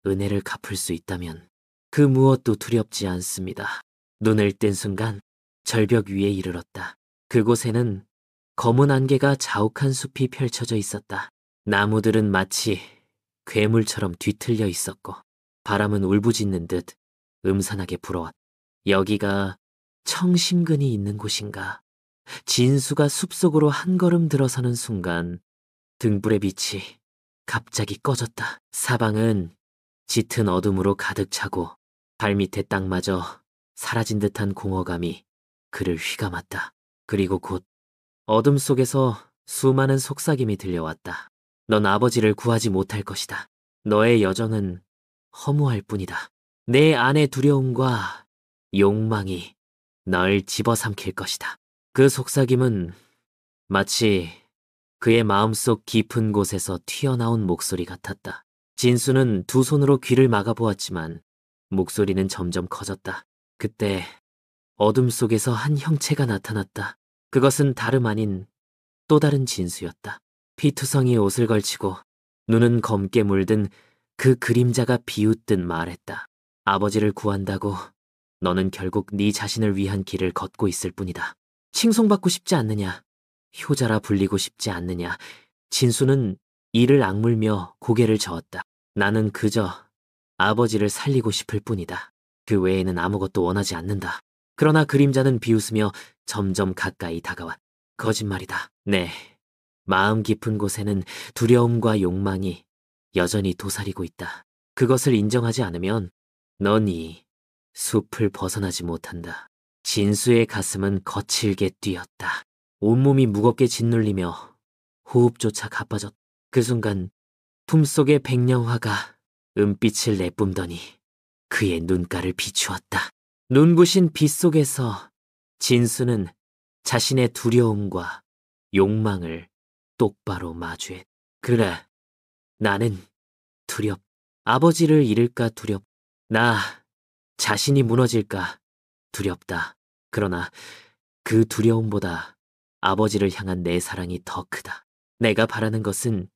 은혜를 갚을 수 있다면 그 무엇도 두렵지 않습니다. 눈을 뜬 순간 절벽 위에 이르렀다. 그곳에는 검은 안개가 자욱한 숲이 펼쳐져 있었다. 나무들은 마치 괴물처럼 뒤틀려 있었고 바람은 울부짖는 듯 음산하게 불어왔다. 여기가 청심근이 있는 곳인가? 진수가 숲속으로 한 걸음 들어서는 순간 등불의 빛이 갑자기 꺼졌다. 사방은 짙은 어둠으로 가득 차고 발밑의 땅마저 사라진 듯한 공허감이 그를 휘감았다. 그리고 곧 어둠 속에서 수많은 속삭임이 들려왔다. 넌 아버지를 구하지 못할 것이다. 너의 여정은 허무할 뿐이다. 내 안의 두려움과 욕망이 널 집어삼킬 것이다. 그 속삭임은 마치 그의 마음속 깊은 곳에서 튀어나온 목소리 같았다. 진수는 두 손으로 귀를 막아보았지만 목소리는 점점 커졌다. 그때 어둠 속에서 한 형체가 나타났다. 그것은 다름 아닌 또 다른 진수였다. 피투성이 옷을 걸치고 눈은 검게 물든 그 그림자가 비웃듯 말했다. 아버지를 구한다고 너는 결국 네 자신을 위한 길을 걷고 있을 뿐이다. 칭송받고 싶지 않느냐? 효자라 불리고 싶지 않느냐? 진수는 이를 악물며 고개를 저었다. 나는 그저 아버지를 살리고 싶을 뿐이다. 그 외에는 아무것도 원하지 않는다. 그러나 그림자는 비웃으며 점점 가까이 다가왔다. 거짓말이다. 네, 마음 깊은 곳에는 두려움과 욕망이 여전히 도사리고 있다. 그것을 인정하지 않으면 넌 이 숲을 벗어나지 못한다. 진수의 가슴은 거칠게 뛰었다. 온몸이 무겁게 짓눌리며 호흡조차 가빠졌다. 그 순간 품속의 백령화가 은빛을 내뿜더니 그의 눈가를 비추었다. 눈부신 빛 속에서 진수는 자신의 두려움과 욕망을 똑바로 마주했다. 그래, 나는 두렵. 아버지를 잃을까 두렵. 나 자신이 무너질까 두렵다. 그러나 그 두려움보다 아버지를 향한 내 사랑이 더 크다. 내가 바라는 것은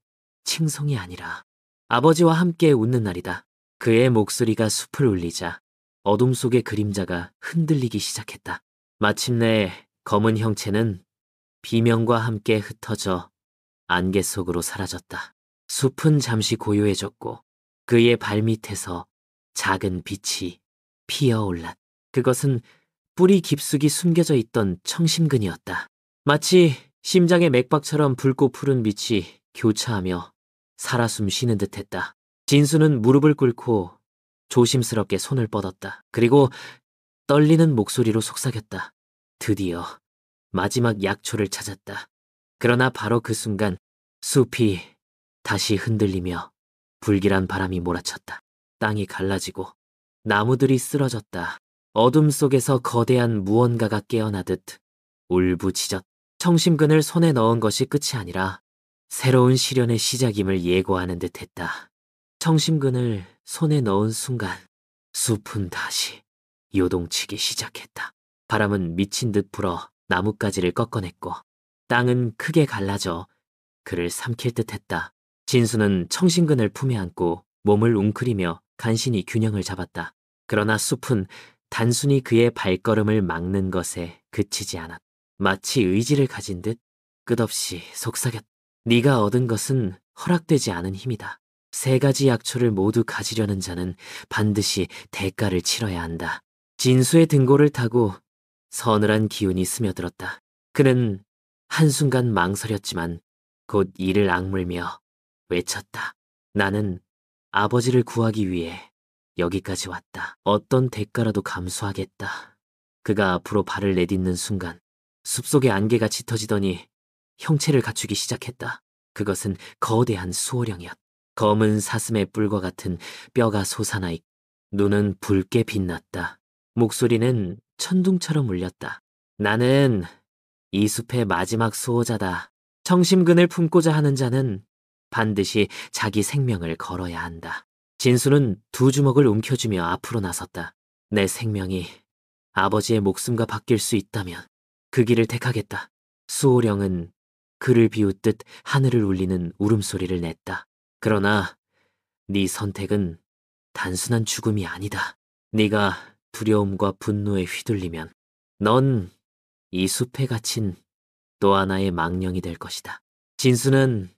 칭송이 아니라 아버지와 함께 웃는 날이다. 그의 목소리가 숲을 울리자 어둠 속의 그림자가 흔들리기 시작했다. 마침내 검은 형체는 비명과 함께 흩어져 안개 속으로 사라졌다. 숲은 잠시 고요해졌고 그의 발밑에서 작은 빛이 피어올랐다. 그것은 뿌리 깊숙이 숨겨져 있던 청심근이었다. 마치 심장의 맥박처럼 붉고 푸른 빛이 교차하며 살아 숨 쉬는 듯했다. 진수는 무릎을 꿇고 조심스럽게 손을 뻗었다. 그리고 떨리는 목소리로 속삭였다. 드디어 마지막 약초를 찾았다. 그러나 바로 그 순간 숲이 다시 흔들리며 불길한 바람이 몰아쳤다. 땅이 갈라지고 나무들이 쓰러졌다. 어둠 속에서 거대한 무언가가 깨어나듯 울부짖었다. 청심근을 손에 넣은 것이 끝이 아니라 새로운 시련의 시작임을 예고하는 듯했다. 청심근을 손에 넣은 순간 숲은 다시 요동치기 시작했다. 바람은 미친 듯 불어 나뭇가지를 꺾어냈고 땅은 크게 갈라져 그를 삼킬 듯했다. 진수는 청심근을 품에 안고 몸을 웅크리며 간신히 균형을 잡았다. 그러나 숲은 단순히 그의 발걸음을 막는 것에 그치지 않았다. 마치 의지를 가진 듯 끝없이 속삭였다. 네가 얻은 것은 허락되지 않은 힘이다. 3가지 약초를 모두 가지려는 자는 반드시 대가를 치러야 한다. 진수의 등골을 타고 서늘한 기운이 스며들었다. 그는 한순간 망설였지만 곧 이를 악물며 외쳤다. 나는 아버지를 구하기 위해 여기까지 왔다. 어떤 대가라도 감수하겠다. 그가 앞으로 발을 내딛는 순간 숲속의 안개가 짙어지더니 형체를 갖추기 시작했다. 그것은 거대한 수호령이었다. 검은 사슴의 뿔과 같은 뼈가 솟아나 있고 눈은 붉게 빛났다. 목소리는 천둥처럼 울렸다. 나는 이 숲의 마지막 수호자다. 청심근을 품고자 하는 자는 반드시 자기 생명을 걸어야 한다. 진수는 2주먹을 움켜쥐며 앞으로 나섰다. 내 생명이 아버지의 목숨과 바뀔 수 있다면 그 길을 택하겠다. 수호령은 그를 비웃듯 하늘을 울리는 울음소리를 냈다. 그러나 네 선택은 단순한 죽음이 아니다. 네가 두려움과 분노에 휘둘리면 넌 이 숲에 갇힌 또 하나의 망령이 될 것이다. 진수는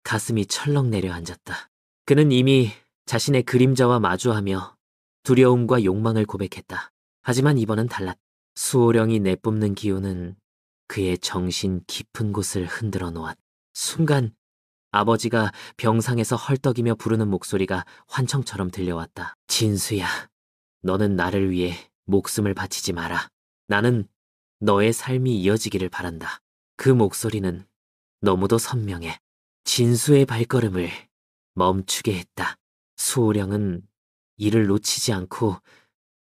가슴이 철렁 내려앉았다. 그는 이미 자신의 그림자와 마주하며 두려움과 욕망을 고백했다. 하지만 이번은 달랐다. 수호령이 내뿜는 기운은 그의 정신 깊은 곳을 흔들어 놓았다. 순간 아버지가 병상에서 헐떡이며 부르는 목소리가 환청처럼 들려왔다. 진수야, 너는 나를 위해 목숨을 바치지 마라. 나는 너의 삶이 이어지기를 바란다. 그 목소리는 너무도 선명해. 진수의 발걸음을 멈추게 했다. 수호령은 이를 놓치지 않고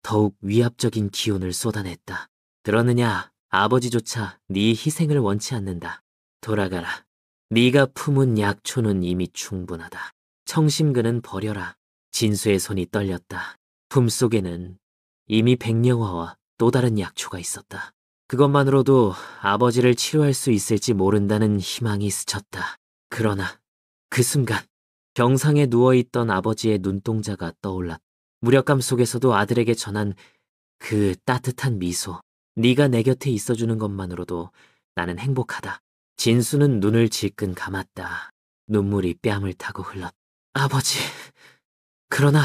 더욱 위압적인 기운을 쏟아냈다. 들었느냐? 아버지조차 네 희생을 원치 않는다. 돌아가라. 네가 품은 약초는 이미 충분하다. 청심근은 버려라. 진수의 손이 떨렸다. 품속에는 이미 백령화와 또 다른 약초가 있었다. 그것만으로도 아버지를 치료할 수 있을지 모른다는 희망이 스쳤다. 그러나 그 순간 병상에 누워있던 아버지의 눈동자가 떠올랐다. 무력감 속에서도 아들에게 전한 그 따뜻한 미소. 네가 내 곁에 있어주는 것만으로도 나는 행복하다. 진수는 눈을 질끈 감았다. 눈물이 뺨을 타고 흘렀다. 아버지, 그러나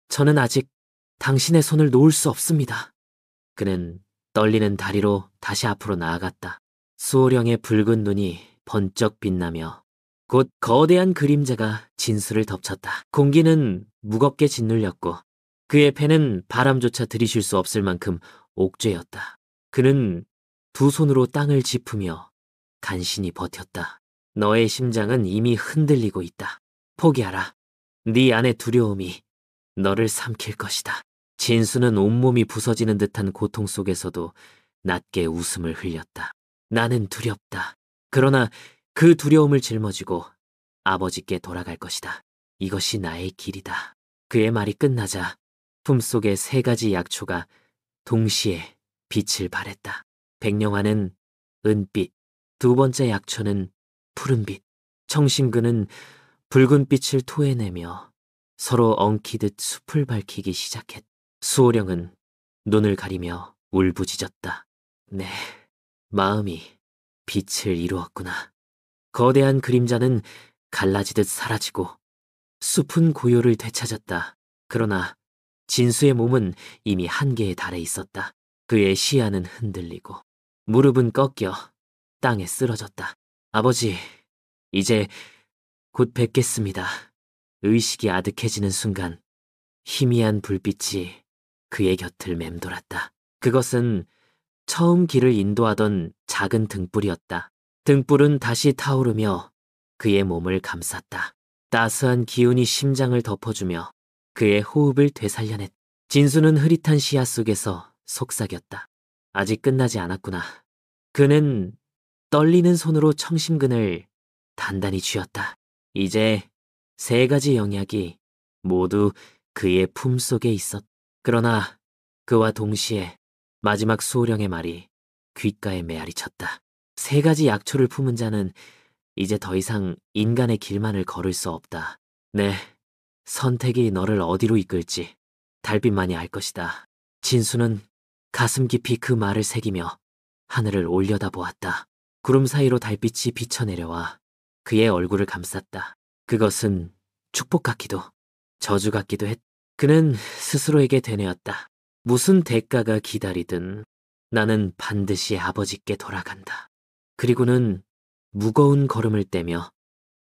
저는 아직 당신의 손을 놓을 수 없습니다. 그는 떨리는 다리로 다시 앞으로 나아갔다. 수호령의 붉은 눈이 번쩍 빛나며 곧 거대한 그림자가 진수를 덮쳤다. 공기는 무겁게 짓눌렸고 그의 폐는 바람조차 들이쉴 수 없을 만큼 옥죄였다. 그는 2 손으로 땅을 짚으며 간신히 버텼다. 너의 심장은 이미 흔들리고 있다. 포기하라. 네 안의 두려움이 너를 삼킬 것이다. 진수는 온몸이 부서지는 듯한 고통 속에서도 낮게 웃음을 흘렸다. 나는 두렵다. 그러나 그 두려움을 짊어지고 아버지께 돌아갈 것이다. 이것이 나의 길이다. 그의 말이 끝나자 품속의 3가지 약초가 동시에 빛을 발했다. 백령화는 은빛, 2번째 약초는 푸른빛, 청심근은 붉은 빛을 토해내며 서로 엉키듯 숲을 밝히기 시작했다. 수호령은 눈을 가리며 울부짖었다. 네, 마음이 빛을 이루었구나. 거대한 그림자는 갈라지듯 사라지고 숲은 고요를 되찾았다. 그러나 진수의 몸은 이미 한계에 달해 있었다. 그의 시야는 흔들리고 무릎은 꺾여 땅에 쓰러졌다. 아버지, 이제 곧 뵙겠습니다. 의식이 아득해지는 순간 희미한 불빛이 그의 곁을 맴돌았다. 그것은 처음 길을 인도하던 작은 등불이었다. 등불은 다시 타오르며 그의 몸을 감쌌다. 따스한 기운이 심장을 덮어주며 그의 호흡을 되살려냈다. 진수는 흐릿한 시야 속에서 속삭였다. 아직 끝나지 않았구나. 그는 떨리는 손으로 청심근을 단단히 쥐었다. 이제 3가지 영약이 모두 그의 품속에 있었다. 그러나 그와 동시에 마지막 수호령의 말이 귓가에 메아리 쳤다. 3가지 약초를 품은 자는 이제 더 이상 인간의 길만을 걸을 수 없다. 네, 선택이 너를 어디로 이끌지 달빛만이 알 것이다. 진수는 가슴 깊이 그 말을 새기며 하늘을 올려다보았다. 구름 사이로 달빛이 비쳐내려와 그의 얼굴을 감쌌다. 그것은 축복 같기도 저주 같기도 했다. 그는 스스로에게 되뇌었다. 무슨 대가가 기다리든 나는 반드시 아버지께 돌아간다. 그리고는 무거운 걸음을 떼며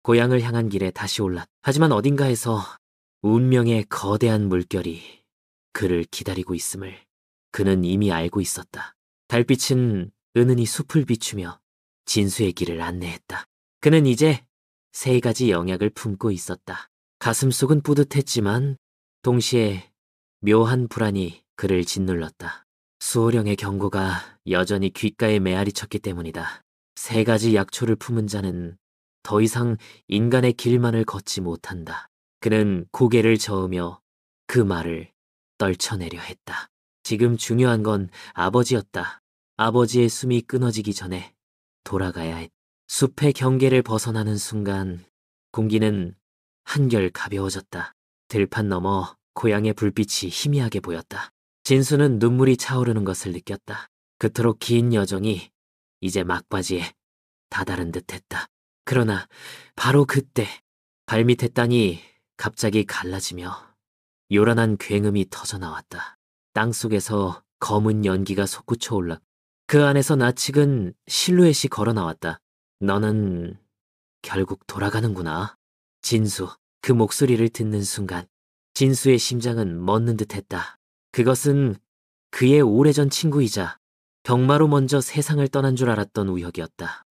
고향을 향한 길에 다시 올랐다. 하지만 어딘가에서 운명의 거대한 물결이 그를 기다리고 있음을 그는 이미 알고 있었다. 달빛은 은은히 숲을 비추며 진수의 길을 안내했다. 그는 이제 3가지 영약을 품고 있었다. 가슴속은 뿌듯했지만 동시에 묘한 불안이 그를 짓눌렀다. 수호령의 경고가 여전히 귓가에 메아리 쳤기 때문이다. 3가지 약초를 품은 자는 더 이상 인간의 길만을 걷지 못한다. 그는 고개를 저으며 그 말을 떨쳐내려 했다. 지금 중요한 건 아버지였다. 아버지의 숨이 끊어지기 전에 돌아가야 했다. 숲의 경계를 벗어나는 순간 공기는 한결 가벼워졌다. 들판 너머 고향의 불빛이 희미하게 보였다. 진수는 눈물이 차오르는 것을 느꼈다. 그토록 긴 여정이 이제 막바지에 다다른 듯했다. 그러나 바로 그때 발밑의 땅이 갑자기 갈라지며 요란한 굉음이 터져나왔다. 땅속에서 검은 연기가 솟구쳐 올라 그 안에서 나측은 실루엣이 걸어나왔다. 너는 결국 돌아가는구나. 진수, 그 목소리를 듣는 순간 진수의 심장은 멎는 듯했다. 그것은 그의 오래전 친구이자 병마로 먼저 세상을 떠난 줄 알았던 우혁이었다.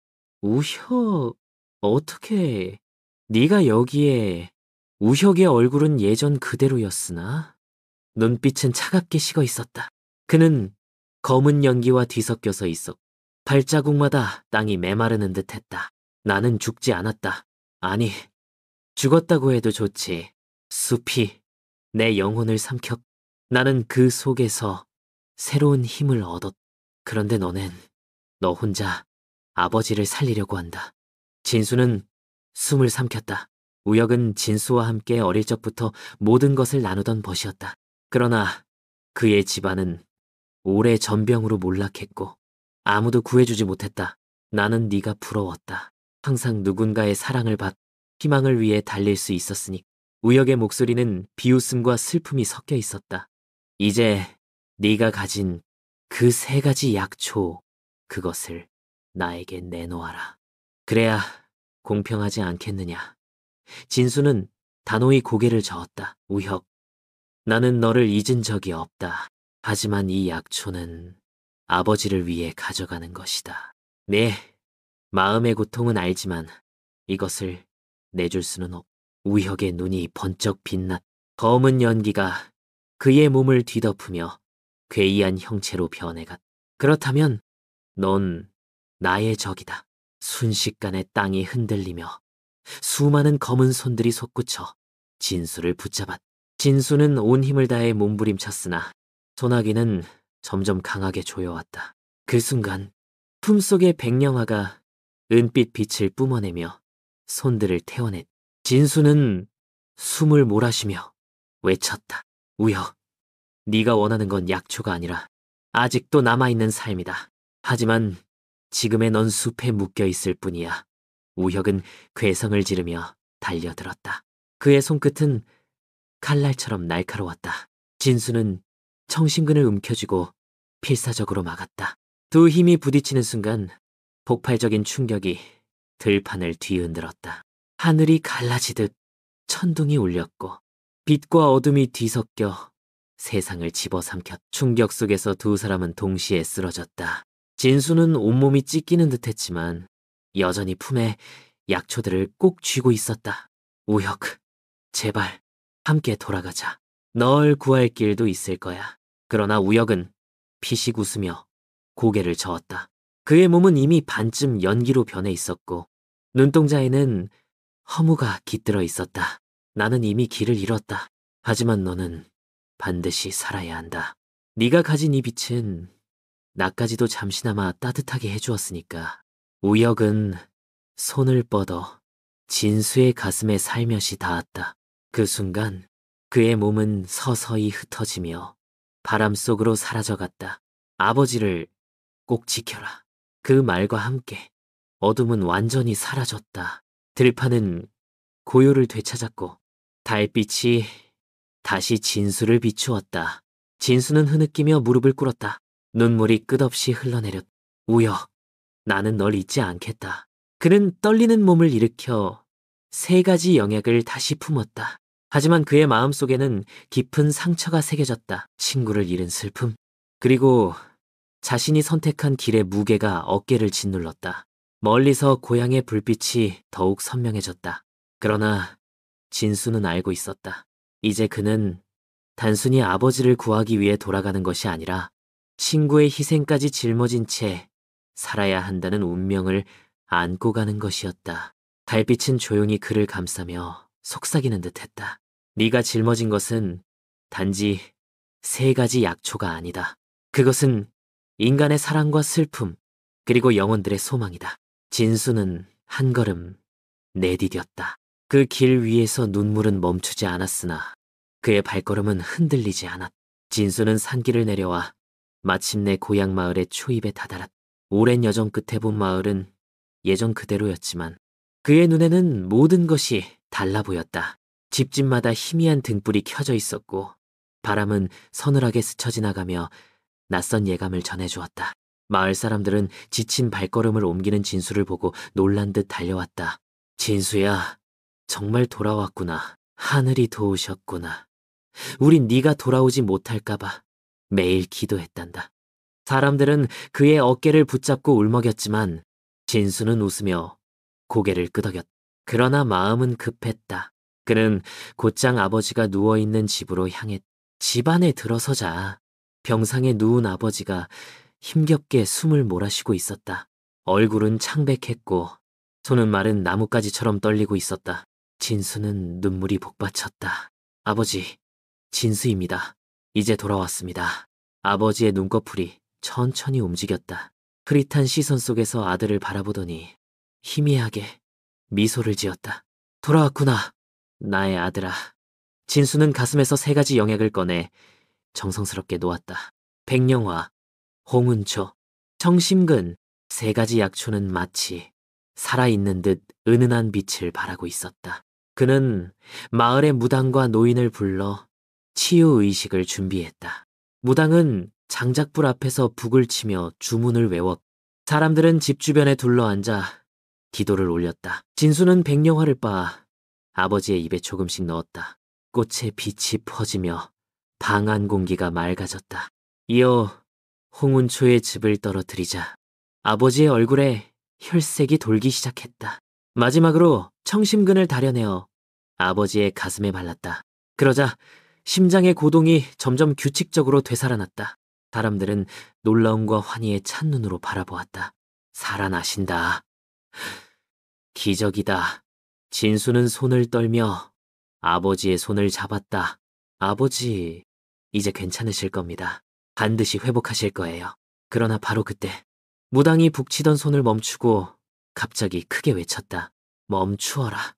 우혁, 어떻게 네가 여기에... 우혁의 얼굴은 예전 그대로였으나 눈빛은 차갑게 식어 있었다. 그는 검은 연기와 뒤섞여서 있었고 발자국마다 땅이 메마르는 듯했다. 나는 죽지 않았다. 아니, 죽었다고 해도 좋지. 숲이 내 영혼을 삼켰. 나는 그 속에서 새로운 힘을 얻었. 그런데 너는 너 혼자 아버지를 살리려고 한다. 진수는 숨을 삼켰다. 우혁은 진수와 함께 어릴 적부터 모든 것을 나누던 벗이었다. 그러나 그의 집안은 오래 전병으로 몰락했고 아무도 구해주지 못했다. 나는 네가 부러웠다. 항상 누군가의 사랑을 받, 희망을 위해 달릴 수 있었으니. 우혁의 목소리는 비웃음과 슬픔이 섞여 있었다. 이제 네가 가진 그 3가지 약초, 그것을 나에게 내놓아라. 그래야 공평하지 않겠느냐. 진수는 단호히 고개를 저었다. 우혁, 나는 너를 잊은 적이 없다. 하지만 이 약초는 아버지를 위해 가져가는 것이다. 네, 마음의 고통은 알지만 이것을 내줄 수는 없. 우혁의 눈이 번쩍 빛났. 검은 연기가 그의 몸을 뒤덮으며 괴이한 형체로 변해갔. 그렇다면 넌 나의 적이다. 순식간에 땅이 흔들리며 수많은 검은 손들이 솟구쳐 진수를 붙잡았. 진수는 온 힘을 다해 몸부림쳤으나 소나기는 점점 강하게 조여왔다. 그 순간 품속의 백령화가 은빛 빛을 뿜어내며 손들을 태워냈. 진수는 숨을 몰아쉬며 외쳤다. 우혁, 네가 원하는 건 약초가 아니라 아직도 남아있는 삶이다. 하지만 지금의 넌 숲에 묶여있을 뿐이야. 우혁은 괴성을 지르며 달려들었다. 그의 손끝은 칼날처럼 날카로웠다. 진수는 청심근을 움켜쥐고 필사적으로 막았다. 두 힘이 부딪히는 순간 폭발적인 충격이 들판을 뒤흔들었다. 하늘이 갈라지듯 천둥이 울렸고 빛과 어둠이 뒤섞여 세상을 집어삼켰. 충격 속에서 두 사람은 동시에 쓰러졌다. 진수는 온몸이 찢기는 듯했지만 여전히 품에 약초들을 꼭 쥐고 있었다. 우혁, 제발 함께 돌아가자. 널 구할 길도 있을 거야. 그러나 우혁은 피식 웃으며 고개를 저었다. 그의 몸은 이미 반쯤 연기로 변해 있었고 눈동자에는 허무가 깃들어 있었다. 나는 이미 길을 잃었다. 하지만 너는 반드시 살아야 한다. 네가 가진 이 빛은 나까지도 잠시나마 따뜻하게 해주었으니까. 우혁은 손을 뻗어 진수의 가슴에 살며시 닿았다. 그 순간 그의 몸은 서서히 흩어지며 바람 속으로 사라져갔다. 아버지를 꼭 지켜라. 그 말과 함께 어둠은 완전히 사라졌다. 들판은 고요를 되찾았고 달빛이 다시 진수를 비추었다. 진수는 흐느끼며 무릎을 꿇었다. 눈물이 끝없이 흘러내렸다. 우혁, 나는 널 잊지 않겠다. 그는 떨리는 몸을 일으켜 세 가지 영약을 다시 품었다. 하지만 그의 마음속에는 깊은 상처가 새겨졌다. 친구를 잃은 슬픔, 그리고 자신이 선택한 길의 무게가 어깨를 짓눌렀다. 멀리서 고향의 불빛이 더욱 선명해졌다. 그러나 진수는 알고 있었다. 이제 그는 단순히 아버지를 구하기 위해 돌아가는 것이 아니라 친구의 희생까지 짊어진 채 살아야 한다는 운명을 안고 가는 것이었다. 달빛은 조용히 그를 감싸며 속삭이는 듯했다. 네가 짊어진 것은 단지 세 가지 약초가 아니다. 그것은 인간의 사랑과 슬픔, 그리고 영혼들의 소망이다. 진수는 한 걸음 내디뎠다. 그 길 위에서 눈물은 멈추지 않았으나 그의 발걸음은 흔들리지 않았다. 진수는 산길을 내려와 마침내 고향 마을의 초입에 다다랐다. 오랜 여정 끝에 본 마을은 예전 그대로였지만 그의 눈에는 모든 것이 달라 보였다. 집집마다 희미한 등불이 켜져 있었고 바람은 서늘하게 스쳐 지나가며 낯선 예감을 전해주었다. 마을 사람들은 지친 발걸음을 옮기는 진수를 보고 놀란 듯 달려왔다. 진수야, 정말 돌아왔구나. 하늘이 도우셨구나. 우린 네가 돌아오지 못할까봐 매일 기도했단다. 사람들은 그의 어깨를 붙잡고 울먹였지만 진수는 웃으며 고개를 끄덕였다. 그러나 마음은 급했다. 그는 곧장 아버지가 누워있는 집으로 향했다. 집 안에 들어서자 병상에 누운 아버지가 힘겹게 숨을 몰아쉬고 있었다. 얼굴은 창백했고 손은 마른 나뭇가지처럼 떨리고 있었다. 진수는 눈물이 복받쳤다. 아버지, 진수입니다. 이제 돌아왔습니다. 아버지의 눈꺼풀이 천천히 움직였다. 흐릿한 시선 속에서 아들을 바라보더니 희미하게 미소를 지었다. 돌아왔구나, 나의 아들아. 진수는 가슴에서 세 가지 영약을 꺼내 정성스럽게 놓았다. 백령화, 홍은초, 청심근, 세 가지 약초는 마치 살아있는 듯 은은한 빛을 발하고 있었다. 그는 마을의 무당과 노인을 불러 치유의식을 준비했다. 무당은 장작불 앞에서 북을 치며 주문을 외웠. 사람들은 집 주변에 둘러앉아 기도를 올렸다. 진수는 백령화를 빻아 아버지의 입에 조금씩 넣었다. 꽃의 빛이 퍼지며 방 안 공기가 맑아졌다. 이어 홍은초의 즙을 떨어뜨리자 아버지의 얼굴에 혈색이 돌기 시작했다. 마지막으로 청심근을 다려내어 아버지의 가슴에 발랐다. 그러자 심장의 고동이 점점 규칙적으로 되살아났다. 사람들은 놀라움과 환희에 찬눈으로 바라보았다. 살아나신다. 기적이다. 진수는 손을 떨며 아버지의 손을 잡았다. 아버지, 이제 괜찮으실 겁니다. 반드시 회복하실 거예요. 그러나 바로 그때 무당이 북치던 손을 멈추고 갑자기 크게 외쳤다. 멈추어라.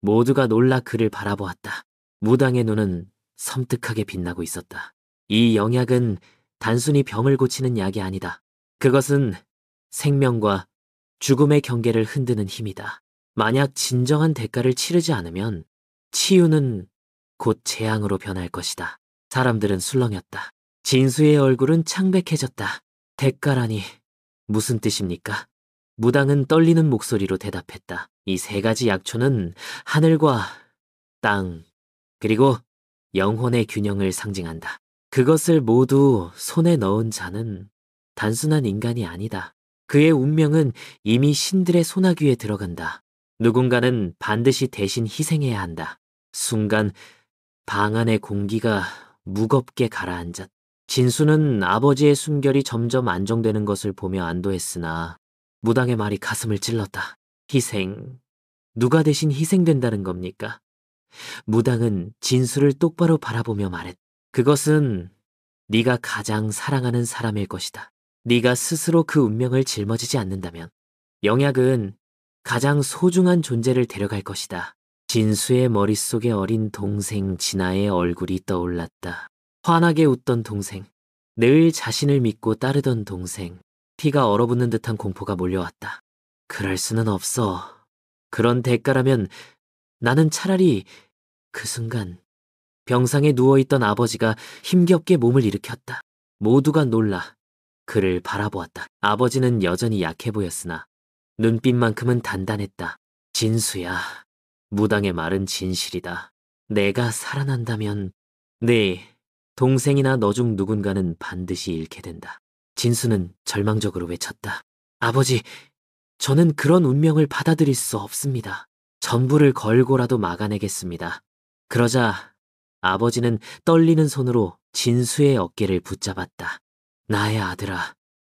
모두가 놀라 그를 바라보았다. 무당의 눈은 섬뜩하게 빛나고 있었다. 이 영약은 단순히 병을 고치는 약이 아니다. 그것은 생명과 죽음의 경계를 흔드는 힘이다. 만약 진정한 대가를 치르지 않으면 치유는 곧 재앙으로 변할 것이다. 사람들은 술렁였다. 진수의 얼굴은 창백해졌다. 대가라니 무슨 뜻입니까? 무당은 떨리는 목소리로 대답했다. 이 세 가지 약초는 하늘과 땅, 그리고 영혼의 균형을 상징한다. 그것을 모두 손에 넣은 자는 단순한 인간이 아니다. 그의 운명은 이미 신들의 소나귀에 들어간다. 누군가는 반드시 대신 희생해야 한다. 순간 방 안의 공기가 무겁게 가라앉았다. 진수는 아버지의 숨결이 점점 안정되는 것을 보며 안도했으나 무당의 말이 가슴을 찔렀다. 희생, 누가 대신 희생된다는 겁니까? 무당은 진수를 똑바로 바라보며 말했다. 그것은 네가 가장 사랑하는 사람일 것이다. 네가 스스로 그 운명을 짊어지지 않는다면 영약은 가장 소중한 존재를 데려갈 것이다. 진수의 머릿속에 어린 동생 진아의 얼굴이 떠올랐다. 환하게 웃던 동생, 늘 자신을 믿고 따르던 동생, 피가 얼어붙는 듯한 공포가 몰려왔다. 그럴 수는 없어. 그런 대가라면 나는 차라리 그 순간 병상에 누워있던 아버지가 힘겹게 몸을 일으켰다. 모두가 놀라 그를 바라보았다. 아버지는 여전히 약해 보였으나 눈빛만큼은 단단했다. 진수야, 무당의 말은 진실이다. 내가 살아난다면 네 동생이나 너 중 누군가는 반드시 잃게 된다. 진수는 절망적으로 외쳤다. 아버지, 저는 그런 운명을 받아들일 수 없습니다. 전부를 걸고라도 막아내겠습니다. 그러자 아버지는 떨리는 손으로 진수의 어깨를 붙잡았다. 나의 아들아,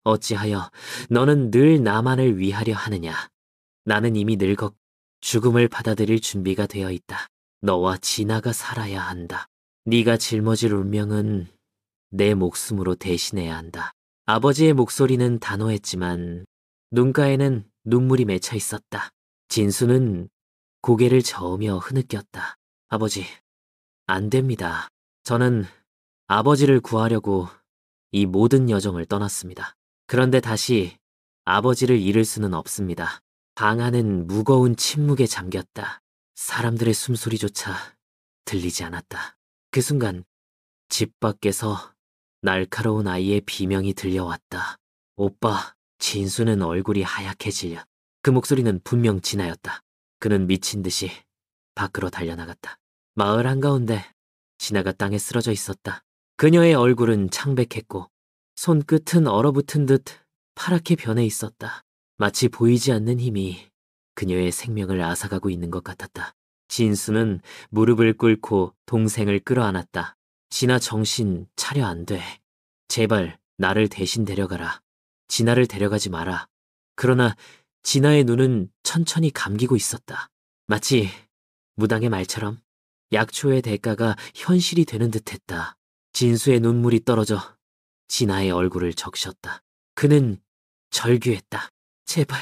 어찌하여 너는 늘 나만을 위하려 하느냐. 나는 이미 늙었고 죽음을 받아들일 준비가 되어 있다. 너와 진아가 살아야 한다. 네가 짊어질 운명은 내 목숨으로 대신해야 한다. 아버지의 목소리는 단호했지만 눈가에는 눈물이 맺혀 있었다. 진수는 고개를 저으며 흐느꼈다. 아버지, 안 됩니다. 저는 아버지를 구하려고 이 모든 여정을 떠났습니다. 그런데 다시 아버지를 잃을 수는 없습니다. 방 안은 무거운 침묵에 잠겼다. 사람들의 숨소리조차 들리지 않았다. 그 순간 집 밖에서 날카로운 아이의 비명이 들려왔다. 오빠. 진수는 얼굴이 하얗게 질려. 그 목소리는 분명 진아였다. 그는 미친 듯이 밖으로 달려나갔다. 마을 한가운데 진아가 땅에 쓰러져 있었다. 그녀의 얼굴은 창백했고 손끝은 얼어붙은 듯 파랗게 변해 있었다. 마치 보이지 않는 힘이 그녀의 생명을 앗아가고 있는 것 같았다. 진수는 무릎을 꿇고 동생을 끌어안았다. 진아, 정신 차려. 안 돼. 제발 나를 대신 데려가라. 진아를 데려가지 마라. 그러나 진아의 눈은 천천히 감기고 있었다. 마치 무당의 말처럼 약초의 대가가 현실이 되는 듯했다. 진수의 눈물이 떨어져 진아의 얼굴을 적셨다. 그는 절규했다. 제발,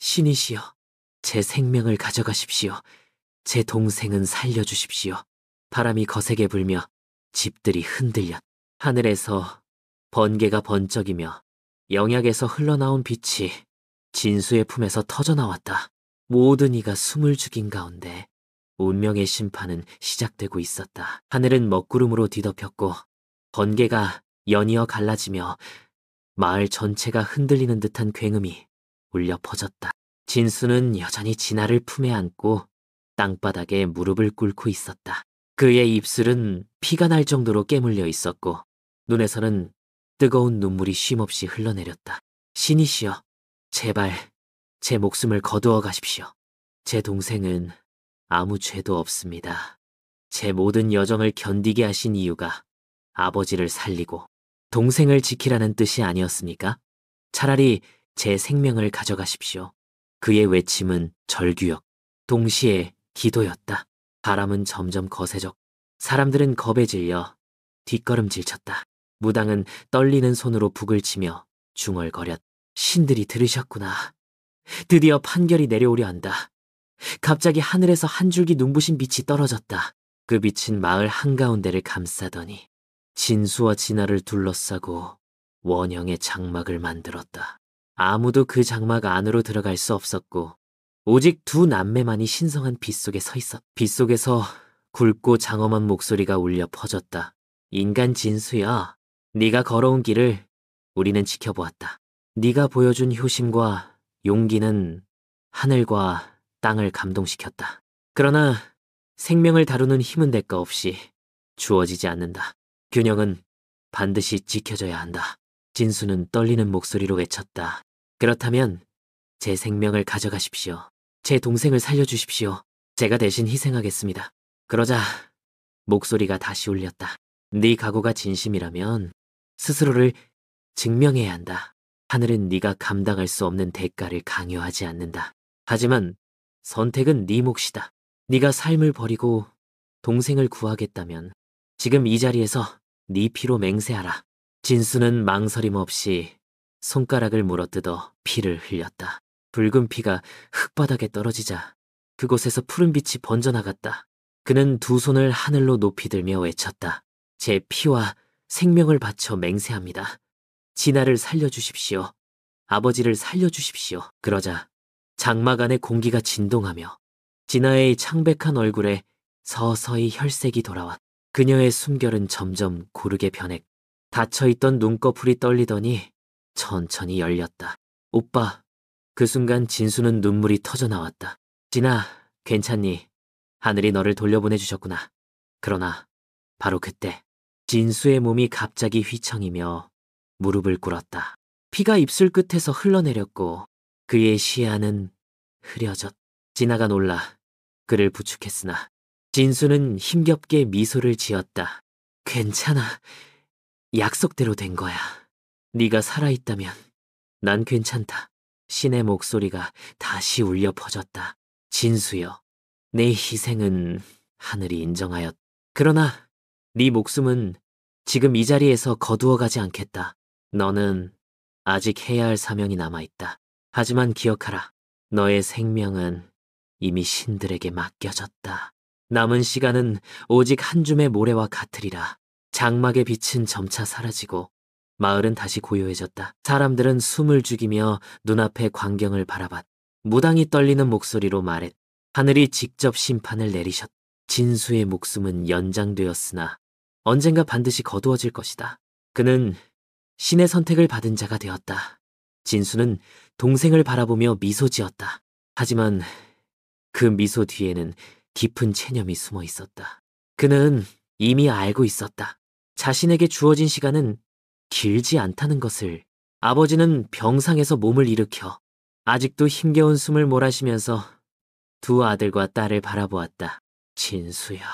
신이시여, 제 생명을 가져가십시오. 제 동생은 살려주십시오. 바람이 거세게 불며 집들이 흔들렸. 하늘에서 번개가 번쩍이며 영약에서 흘러나온 빛이 진수의 품에서 터져나왔다. 모든 이가 숨을 죽인 가운데 운명의 심판은 시작되고 있었다. 하늘은 먹구름으로 뒤덮였고 번개가 연이어 갈라지며 마을 전체가 흔들리는 듯한 굉음이 울려 퍼졌다. 진수는 여전히 진아를 품에 안고 땅바닥에 무릎을 꿇고 있었다. 그의 입술은 피가 날 정도로 깨물려 있었고 눈에서는 뜨거운 눈물이 쉼없이 흘러내렸다. 신이시여, 제발 제 목숨을 거두어 가십시오. 제 동생은 아무 죄도 없습니다. 제 모든 여정을 견디게 하신 이유가 아버지를 살리고 동생을 지키라는 뜻이 아니었습니까? 차라리 제 생명을 가져가십시오. 그의 외침은 절규역, 동시에 기도였다. 바람은 점점 거세졌고 사람들은 겁에 질려 뒷걸음질 쳤다. 무당은 떨리는 손으로 북을 치며 중얼거렸. 신들이 들으셨구나. 드디어 판결이 내려오려 한다. 갑자기 하늘에서 한 줄기 눈부신 빛이 떨어졌다. 그 빛은 마을 한가운데를 감싸더니 진수와 진아를 둘러싸고 원형의 장막을 만들었다. 아무도 그 장막 안으로 들어갈 수 없었고 오직 두 남매만이 신성한 빛 속에 서 있었다. 빛 속에서 굵고 장엄한 목소리가 울려 퍼졌다. 인간 진수야, 네가 걸어온 길을 우리는 지켜보았다. 네가 보여준 효심과 용기는 하늘과 땅을 감동시켰다. 그러나 생명을 다루는 힘은 대가 없이 주어지지 않는다. 균형은 반드시 지켜져야 한다. 진수는 떨리는 목소리로 외쳤다. 그렇다면 제 생명을 가져가십시오. 제 동생을 살려주십시오. 제가 대신 희생하겠습니다. 그러자 목소리가 다시 울렸다. 네 각오가 진심이라면 스스로를 증명해야 한다. 하늘은 네가 감당할 수 없는 대가를 강요하지 않는다. 하지만 선택은 네 몫이다. 네가 삶을 버리고 동생을 구하겠다면 지금 이 자리에서 네 피로 맹세하라. 진수는 망설임 없이 손가락을 물어뜯어 피를 흘렸다. 붉은 피가 흙바닥에 떨어지자 그곳에서 푸른 빛이 번져나갔다. 그는 두 손을 하늘로 높이 들며 외쳤다. 제 피와 생명을 바쳐 맹세합니다. 진아를 살려주십시오. 아버지를 살려주십시오. 그러자 장막 안의 공기가 진동하며 진아의 창백한 얼굴에 서서히 혈색이 돌아왔다. 그녀의 숨결은 점점 고르게 변해 닫혀있던 눈꺼풀이 떨리더니 천천히 열렸다. 오빠. 그 순간 진수는 눈물이 터져나왔다. 진아, 괜찮니? 하늘이 너를 돌려보내주셨구나. 그러나 바로 그때 진수의 몸이 갑자기 휘청이며 무릎을 꿇었다. 피가 입술 끝에서 흘러내렸고 그의 시야는 흐려졌. 진아가 놀라 그를 부축했으나 진수는 힘겹게 미소를 지었다. 괜찮아. 약속대로 된 거야. 네가 살아있다면 난 괜찮다. 신의 목소리가 다시 울려 퍼졌다. 진수여, 내 희생은 하늘이 인정하였. 그러나 네 목숨은 지금 이 자리에서 거두어가지 않겠다. 너는 아직 해야 할 사명이 남아있다. 하지만 기억하라. 너의 생명은 이미 신들에게 맡겨졌다. 남은 시간은 오직 한 줌의 모래와 같으리라. 장막의 빛은 점차 사라지고 마을은 다시 고요해졌다. 사람들은 숨을 죽이며 눈앞의 광경을 바라봤. 무당이 떨리는 목소리로 말했. 하늘이 직접 심판을 내리셨. 진수의 목숨은 연장되었으나 언젠가 반드시 거두어질 것이다. 그는 신의 선택을 받은 자가 되었다. 진수는 동생을 바라보며 미소 지었다. 하지만 그 미소 뒤에는 깊은 체념이 숨어 있었다. 그는 이미 알고 있었다. 자신에게 주어진 시간은 길지 않다는 것을. 아버지는 병상에서 몸을 일으켜 아직도 힘겨운 숨을 몰아쉬면서 두 아들과 딸을 바라보았다. 진수야,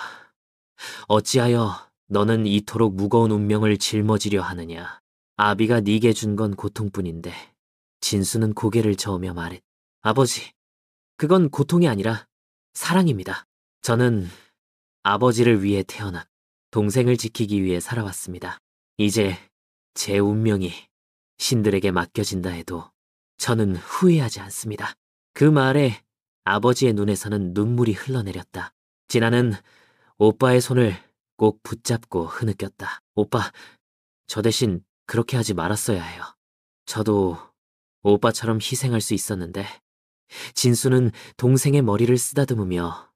어찌하여 너는 이토록 무거운 운명을 짊어지려 하느냐. 아비가 네게 준 건 고통뿐인데. 진수는 고개를 저으며 말했. 아버지, 그건 고통이 아니라 사랑입니다. 저는 아버지를 위해 태어나 동생을 지키기 위해 살아왔습니다. 이제 제 운명이 신들에게 맡겨진다 해도 저는 후회하지 않습니다. 그 말에 아버지의 눈에서는 눈물이 흘러내렸다. 진아는 오빠의 손을 꼭 붙잡고 흐느꼈다. 오빠, 저 대신 그렇게 하지 말았어야 해요. 저도 오빠처럼 희생할 수 있었는데. 진수는 동생의 머리를 쓰다듬으며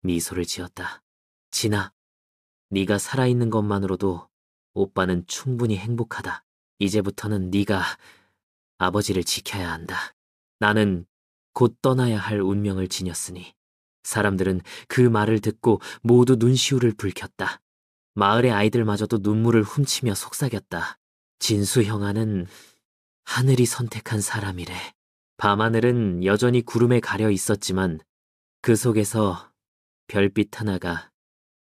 미소를 지었다. 진아, 네가 살아있는 것만으로도 오빠는 충분히 행복하다. 이제부터는 네가 아버지를 지켜야 한다. 나는 곧 떠나야 할 운명을 지녔으니. 사람들은 그 말을 듣고 모두 눈시울을 붉혔다. 마을의 아이들마저도 눈물을 훔치며 속삭였다. 진수 형아는 하늘이 선택한 사람이래. 밤하늘은 여전히 구름에 가려 있었지만 그 속에서 별빛 하나가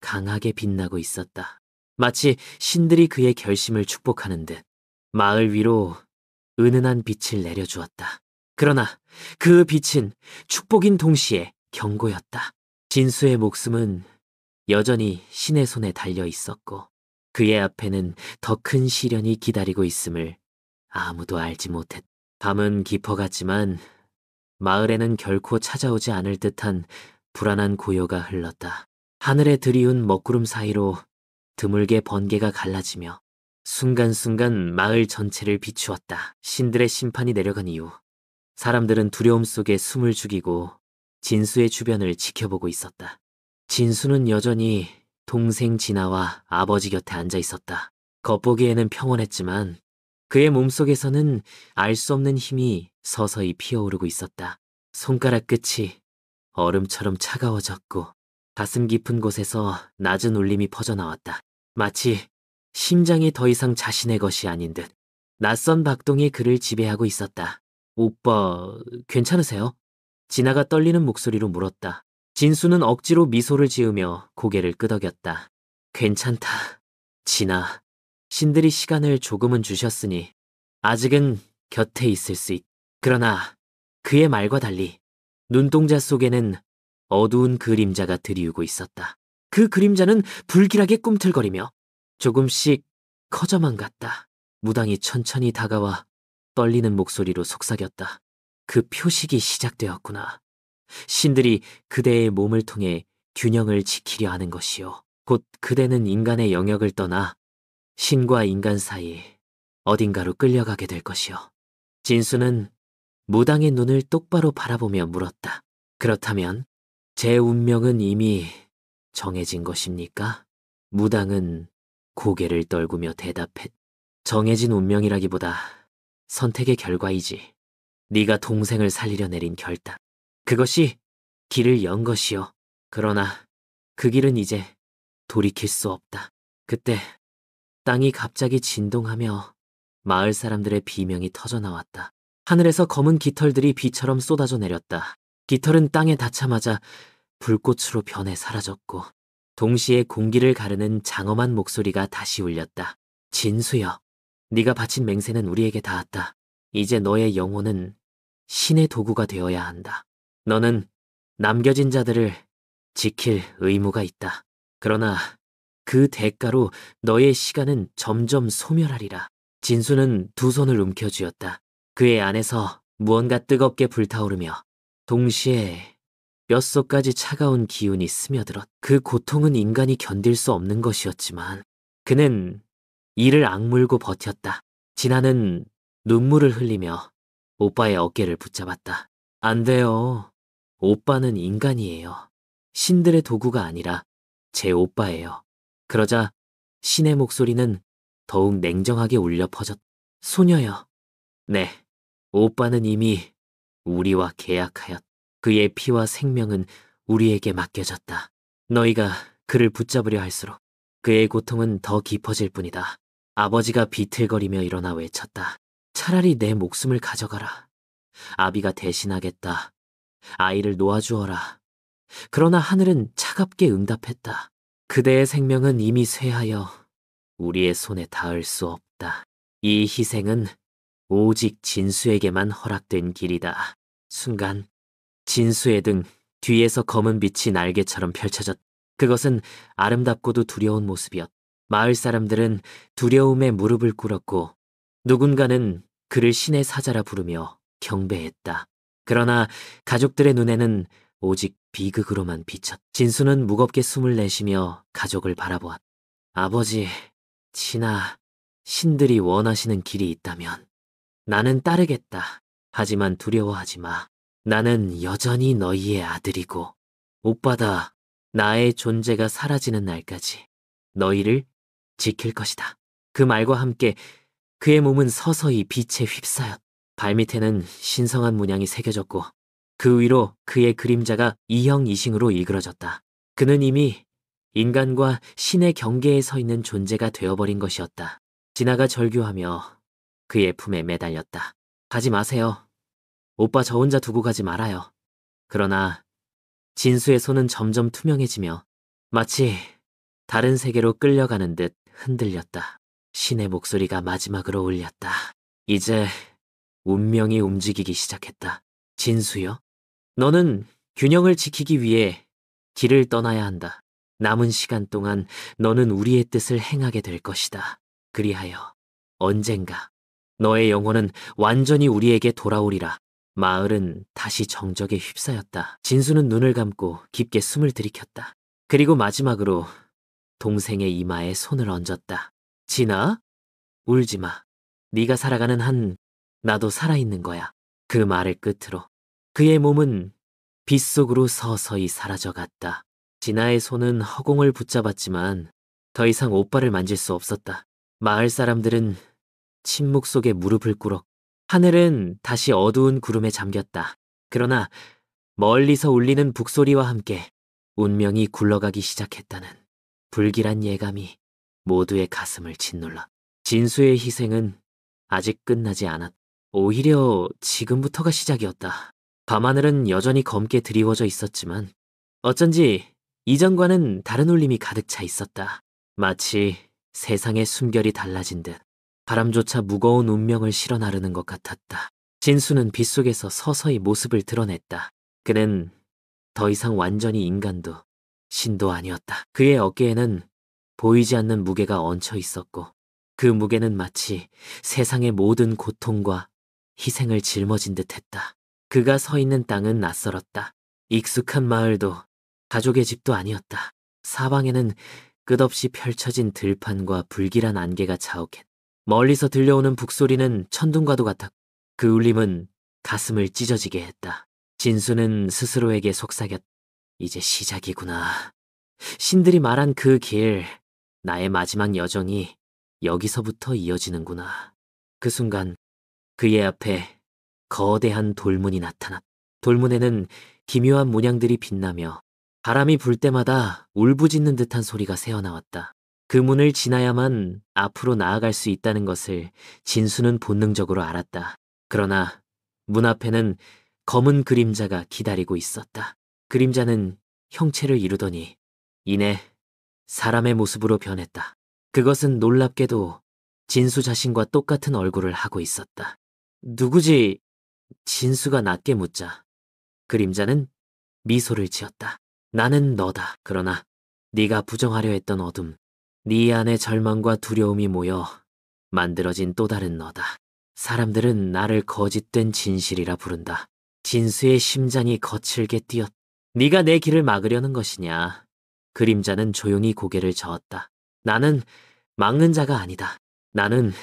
강하게 빛나고 있었다. 마치 신들이 그의 결심을 축복하는 듯 마을 위로 은은한 빛을 내려주었다. 그러나 그 빛은 축복인 동시에 경고였다. 진수의 목숨은 여전히 신의 손에 달려 있었고 그의 앞에는 더 큰 시련이 기다리고 있음을 아무도 알지 못했다. 밤은 깊어갔지만 마을에는 결코 찾아오지 않을 듯한 불안한 고요가 흘렀다. 하늘에 들이운 먹구름 사이로 드물게 번개가 갈라지며 순간순간 마을 전체를 비추었다. 신들의 심판이 내려간 이후 사람들은 두려움 속에 숨을 죽이고 진수의 주변을 지켜보고 있었다. 진수는 여전히 동생 진아와 아버지 곁에 앉아 있었다. 겉보기에는 평온했지만 그의 몸속에서는 알 수 없는 힘이 서서히 피어오르고 있었다. 손가락 끝이 얼음처럼 차가워졌고 가슴 깊은 곳에서 낮은 울림이 퍼져나왔다. 마치 심장이 더 이상 자신의 것이 아닌 듯 낯선 박동이 그를 지배하고 있었다. 오빠, 괜찮으세요? 진아가 떨리는 목소리로 물었다. 진수는 억지로 미소를 지으며 고개를 끄덕였다. 괜찮다. 진아, 신들이 시간을 조금은 주셨으니 아직은 곁에 있을 수 있. 그러나 그의 말과 달리 눈동자 속에는 어두운 그림자가 드리우고 있었다. 그 그림자는 불길하게 꿈틀거리며 조금씩 커져만 갔다. 무당이 천천히 다가와 떨리는 목소리로 속삭였다. 그 표식이 시작되었구나. 신들이 그대의 몸을 통해 균형을 지키려 하는 것이요. 곧 그대는 인간의 영역을 떠나 신과 인간 사이 어딘가로 끌려가게 될 것이요. 진수는 무당의 눈을 똑바로 바라보며 물었다. 그렇다면 제 운명은 이미 정해진 것입니까? 무당은 고개를 떨구며 대답했. 정해진 운명이라기보다 선택의 결과이지. 네가 동생을 살리려 내린 결단. 그것이 길을 연 것이요. 그러나 그 길은 이제 돌이킬 수 없다. 그때 땅이 갑자기 진동하며 마을 사람들의 비명이 터져나왔다. 하늘에서 검은 깃털들이 비처럼 쏟아져 내렸다. 깃털은 땅에 닿자마자 불꽃으로 변해 사라졌고 동시에 공기를 가르는 장엄한 목소리가 다시 울렸다. 진수여, 네가 바친 맹세는 우리에게 닿았다. 이제 너의 영혼은 신의 도구가 되어야 한다. 너는 남겨진 자들을 지킬 의무가 있다. 그러나 그 대가로 너의 시간은 점점 소멸하리라. 진수는 두 손을 움켜쥐었다. 그의 안에서 무언가 뜨겁게 불타오르며 동시에 뼛속까지 차가운 기운이 스며들었. 그 고통은 인간이 견딜 수 없는 것이었지만 그는 이를 악물고 버텼다. 진아는 눈물을 흘리며 오빠의 어깨를 붙잡았다. 안 돼요. 오빠는 인간이에요. 신들의 도구가 아니라 제 오빠예요. 그러자 신의 목소리는 더욱 냉정하게 울려 퍼졌다. 소녀여. 네, 오빠는 이미 우리와 계약하였. 그의 피와 생명은 우리에게 맡겨졌다. 너희가 그를 붙잡으려 할수록 그의 고통은 더 깊어질 뿐이다. 아버지가 비틀거리며 일어나 외쳤다. 차라리 내 목숨을 가져가라. 아비가 대신하겠다. 아이를 놓아주어라. 그러나 하늘은 차갑게 응답했다. 그대의 생명은 이미 쇠하여 우리의 손에 닿을 수 없다. 이 희생은 오직 진수에게만 허락된 길이다. 순간 진수의 등 뒤에서 검은 빛이 날개처럼 펼쳐졌. 그것은 아름답고도 두려운 모습이었. 마을 사람들은 두려움에 무릎을 꿇었고 누군가는 그를 신의 사자라 부르며 경배했다. 그러나 가족들의 눈에는 오직 비극으로만 비쳤. 진수는 무겁게 숨을 내쉬며 가족을 바라보았. 아버지, 진아, 신들이 원하시는 길이 있다면 나는 따르겠다. 하지만 두려워하지 마. 나는 여전히 너희의 아들이고 오빠다. 나의 존재가 사라지는 날까지 너희를 지킬 것이다. 그 말과 함께 그의 몸은 서서히 빛에 휩싸였. 발밑에는 신성한 문양이 새겨졌고 그 위로 그의 그림자가 이형이싱으로 일그러졌다. 그는 이미 인간과 신의 경계에 서 있는 존재가 되어버린 것이었다. 진아가 절규하며 그의 품에 매달렸다. 가지 마세요. 오빠 저 혼자 두고 가지 말아요. 그러나 진수의 손은 점점 투명해지며 마치 다른 세계로 끌려가는 듯 흔들렸다. 신의 목소리가 마지막으로 울렸다. 이제 운명이 움직이기 시작했다. 진수여, 너는 균형을 지키기 위해 길을 떠나야 한다. 남은 시간 동안 너는 우리의 뜻을 행하게 될 것이다. 그리하여 언젠가 너의 영혼은 완전히 우리에게 돌아오리라. 마을은 다시 정적에 휩싸였다. 진수는 눈을 감고 깊게 숨을 들이켰다. 그리고 마지막으로 동생의 이마에 손을 얹었다. 진아, 울지 마. 네가 살아가는 한 나도 살아있는 거야. 그 말을 끝으로 그의 몸은 빛 속으로 서서히 사라져갔다. 진아의 손은 허공을 붙잡았지만 더 이상 오빠를 만질 수 없었다. 마을 사람들은 침묵 속에 무릎을 꿇어 하늘은 다시 어두운 구름에 잠겼다. 그러나 멀리서 울리는 북소리와 함께 운명이 굴러가기 시작했다는 불길한 예감이 모두의 가슴을 짓눌러. 진수의 희생은 아직 끝나지 않았다. 오히려 지금부터가 시작이었다. 밤하늘은 여전히 검게 드리워져 있었지만 어쩐지 이전과는 다른 울림이 가득 차 있었다. 마치 세상의 숨결이 달라진 듯 바람조차 무거운 운명을 실어 나르는 것 같았다. 진수는 빗속에서 서서히 모습을 드러냈다. 그는 더 이상 완전히 인간도 신도 아니었다. 그의 어깨에는 보이지 않는 무게가 얹혀 있었고 그 무게는 마치 세상의 모든 고통과 희생을 짊어진 듯했다. 그가 서 있는 땅은 낯설었다. 익숙한 마을도 가족의 집도 아니었다. 사방에는 끝없이 펼쳐진 들판과 불길한 안개가 자욱했다. 멀리서 들려오는 북소리는 천둥과도 같았고 그 울림은 가슴을 찢어지게 했다. 진수는 스스로에게 속삭였다. 이제 시작이구나. 신들이 말한 그 길, 나의 마지막 여정이 여기서부터 이어지는구나. 그 순간 그의 앞에 거대한 돌문이 나타났다. 돌문에는 기묘한 문양들이 빛나며 바람이 불 때마다 울부짖는 듯한 소리가 새어나왔다. 그 문을 지나야만 앞으로 나아갈 수 있다는 것을 진수는 본능적으로 알았다. 그러나 문 앞에는 검은 그림자가 기다리고 있었다. 그림자는 형체를 이루더니 이내 사람의 모습으로 변했다. 그것은 놀랍게도 진수 자신과 똑같은 얼굴을 하고 있었다. 누구지? 진수가 낮게 묻자 그림자는 미소를 지었다. 나는 너다. 그러나 네가 부정하려 했던 어둠, 네 안에 절망과 두려움이 모여 만들어진 또 다른 너다. 사람들은 나를 거짓된 진실이라 부른다. 진수의 심장이 거칠게 뛰었다. 네가 내 길을 막으려는 것이냐? 그림자는 조용히 고개를 저었다. 나는 막는 자가 아니다. 나는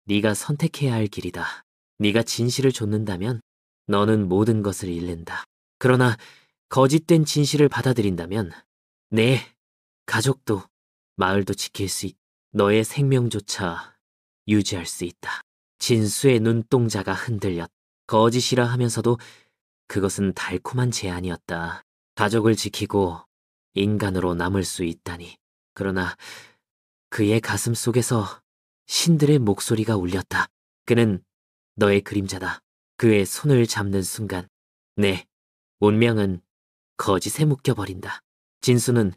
네가 선택해야 할 길이다. 네가 진실을 좇는다면 너는 모든 것을 잃는다. 그러나 거짓된 진실을 받아들인다면 내 가족도 마을도 지킬 수 있다. 너의 생명조차 유지할 수 있다. 진수의 눈동자가 흔들렸다. 거짓이라 하면서도 그것은 달콤한 제안이었다. 가족을 지키고 인간으로 남을 수 있다니. 그러나 그의 가슴 속에서 신들의 목소리가 울렸다. 그는 너의 그림자다. 그의 손을 잡는 순간 내 운명은 거짓에 묶여버린다. 진수는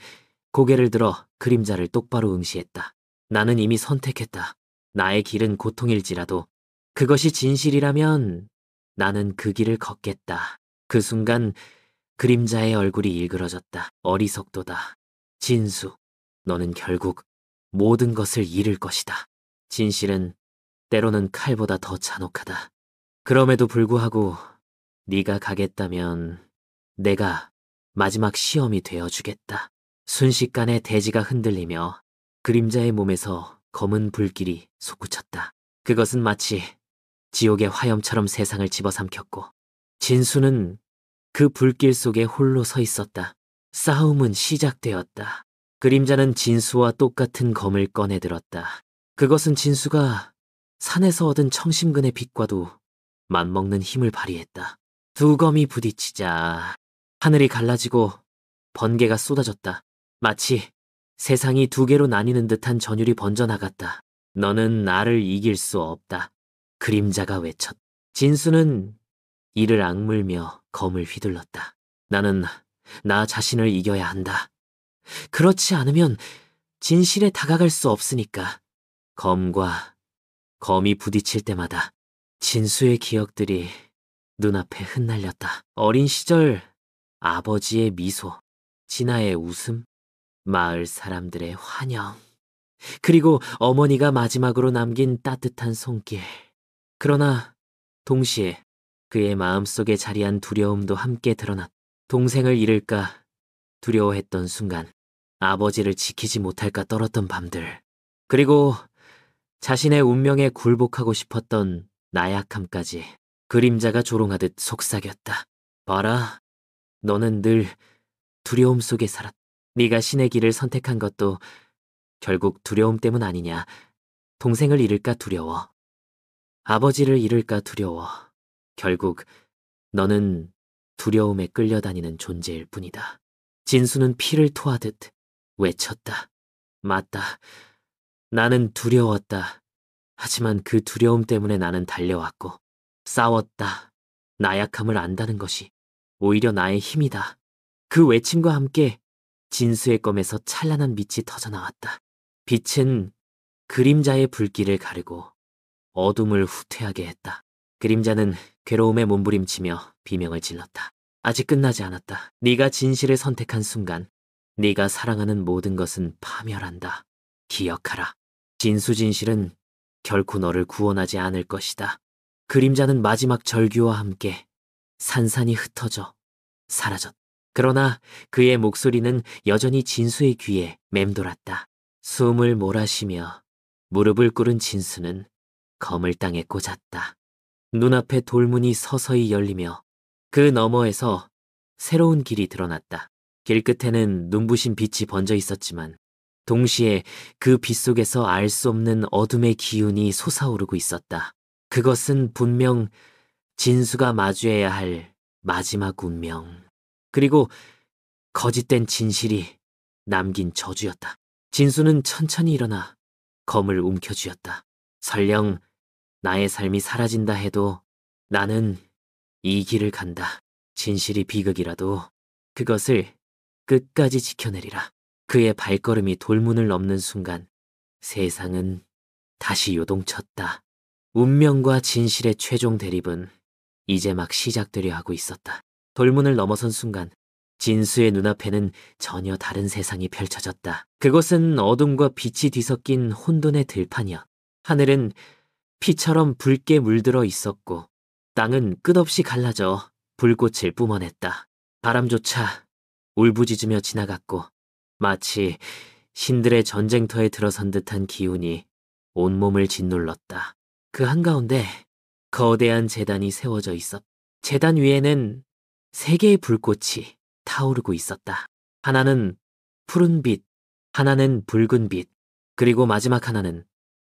고개를 들어 그림자를 똑바로 응시했다. 나는 이미 선택했다. 나의 길은 고통일지라도 그것이 진실이라면 나는 그 길을 걷겠다. 그 순간 그림자의 얼굴이 일그러졌다. 어리석도다. 진수, 너는 결국 모든 것을 잃을 것이다. 진실은 때로는 칼보다 더 잔혹하다. 그럼에도 불구하고 네가 가겠다면 내가 마지막 시험이 되어주겠다. 순식간에 대지가 흔들리며 그림자의 몸에서 검은 불길이 솟구쳤다. 그것은 마치 지옥의 화염처럼 세상을 집어삼켰고 진수는 그 불길 속에 홀로 서 있었다. 싸움은 시작되었다. 그림자는 진수와 똑같은 검을 꺼내들었다. 그것은 진수가 산에서 얻은 청심근의 빛과도 맞먹는 힘을 발휘했다. 두 검이 부딪히자 하늘이 갈라지고 번개가 쏟아졌다. 마치 세상이 두 개로 나뉘는 듯한 전율이 번져나갔다. 너는 나를 이길 수 없다. 그림자가 외쳤다. 진수는 이를 악물며 검을 휘둘렀다. 나는 나 자신을 이겨야 한다. 그렇지 않으면 진실에 다가갈 수 없으니까. 검과 검이 부딪힐 때마다 진수의 기억들이 눈앞에 흩날렸다. 어린 시절 아버지의 미소, 진아의 웃음, 마을 사람들의 환영, 그리고 어머니가 마지막으로 남긴 따뜻한 손길. 그러나 동시에 그의 마음속에 자리한 두려움도 함께 드러났다. 동생을 잃을까 두려워했던 순간, 아버지를 지키지 못할까 떨었던 밤들, 그리고 자신의 운명에 굴복하고 싶었던 나약함까지 그림자가 조롱하듯 속삭였다. 봐라, 너는 늘 두려움 속에 살았다. 네가 신의 길을 선택한 것도 결국 두려움 때문 아니냐. 동생을 잃을까 두려워. 아버지를 잃을까 두려워. 결국 너는 두려움에 끌려다니는 존재일 뿐이다. 진수는 피를 토하듯 외쳤다. 맞다. 나는 두려웠다. 하지만 그 두려움 때문에 나는 달려왔고 싸웠다. 나약함을 안다는 것이 오히려 나의 힘이다. 그 외침과 함께 진수의 검에서 찬란한 빛이 터져나왔다. 빛은 그림자의 불길을 가르고 어둠을 후퇴하게 했다. 그림자는 괴로움에 몸부림치며 비명을 질렀다. 아직 끝나지 않았다. 네가 진실을 선택한 순간 네가 사랑하는 모든 것은 파멸한다. 기억하라. 진수진실은 결코 너를 구원하지 않을 것이다. 그림자는 마지막 절규와 함께 산산이 흩어져 사라졌다. 그러나 그의 목소리는 여전히 진수의 귀에 맴돌았다. 숨을 몰아쉬며 무릎을 꿇은 진수는 검을 땅에 꽂았다. 눈앞에 돌문이 서서히 열리며 그 너머에서 새로운 길이 드러났다. 길 끝에는 눈부신 빛이 번져 있었지만 동시에 그 빛 속에서 알 수 없는 어둠의 기운이 솟아오르고 있었다. 그것은 분명 진수가 마주해야 할 마지막 운명, 그리고 거짓된 진실이 남긴 저주였다. 진수는 천천히 일어나 검을 움켜쥐었다. 설령 나의 삶이 사라진다 해도 나는 이 길을 간다. 진실이 비극이라도 그것을 끝까지 지켜내리라. 그의 발걸음이 돌문을 넘는 순간 세상은 다시 요동쳤다. 운명과 진실의 최종 대립은 이제 막 시작되려 하고 있었다. 돌문을 넘어선 순간 진수의 눈앞에는 전혀 다른 세상이 펼쳐졌다. 그곳은 어둠과 빛이 뒤섞인 혼돈의 들판이었다. 하늘은 피처럼 붉게 물들어 있었고 땅은 끝없이 갈라져 불꽃을 뿜어냈다. 바람조차 울부짖으며 지나갔고 마치 신들의 전쟁터에 들어선 듯한 기운이 온몸을 짓눌렀다. 그 한가운데 거대한 제단이 세워져 있었다. 제단 위에는 세 개의 불꽃이 타오르고 있었다. 하나는 푸른 빛, 하나는 붉은 빛, 그리고 마지막 하나는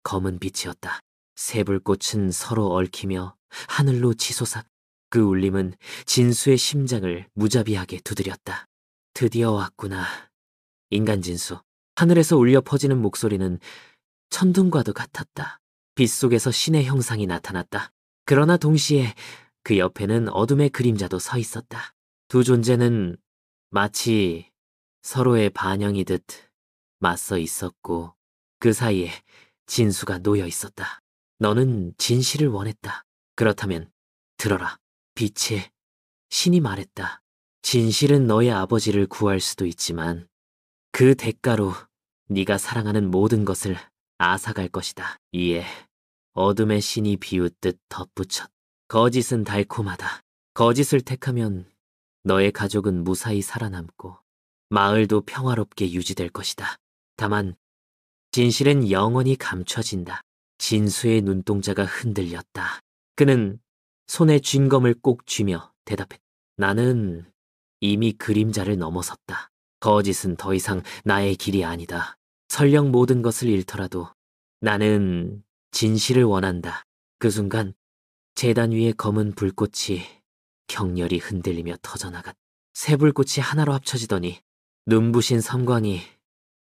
검은 빛이었다. 세 불꽃은 서로 얽히며 하늘로 치솟아 그 울림은 진수의 심장을 무자비하게 두드렸다. 드디어 왔구나. 인간 진수. 하늘에서 울려 퍼지는 목소리는 천둥과도 같았다. 빛 속에서 신의 형상이 나타났다. 그러나 동시에 그 옆에는 어둠의 그림자도 서 있었다. 두 존재는 마치 서로의 반영이듯 맞서 있었고 그 사이에 진수가 놓여 있었다. 너는 진실을 원했다. 그렇다면 들어라. 빛의 신이 말했다. 진실은 너의 아버지를 구할 수도 있지만 그 대가로 네가 사랑하는 모든 것을 앗아갈 것이다. 이에 어둠의 신이 비웃듯 덧붙였다. 거짓은 달콤하다. 거짓을 택하면 너의 가족은 무사히 살아남고 마을도 평화롭게 유지될 것이다. 다만 진실은 영원히 감춰진다. 진수의 눈동자가 흔들렸다. 그는 손에 쥔검을 꼭 쥐며 대답했다. 나는 이미 그림자를 넘어섰다. 거짓은 더 이상 나의 길이 아니다. 설령 모든 것을 잃더라도 나는 진실을 원한다. 그 순간 제단 위의 검은 불꽃이 격렬히 흔들리며 터져나갔다. 세 불꽃이 하나로 합쳐지더니 눈부신 섬광이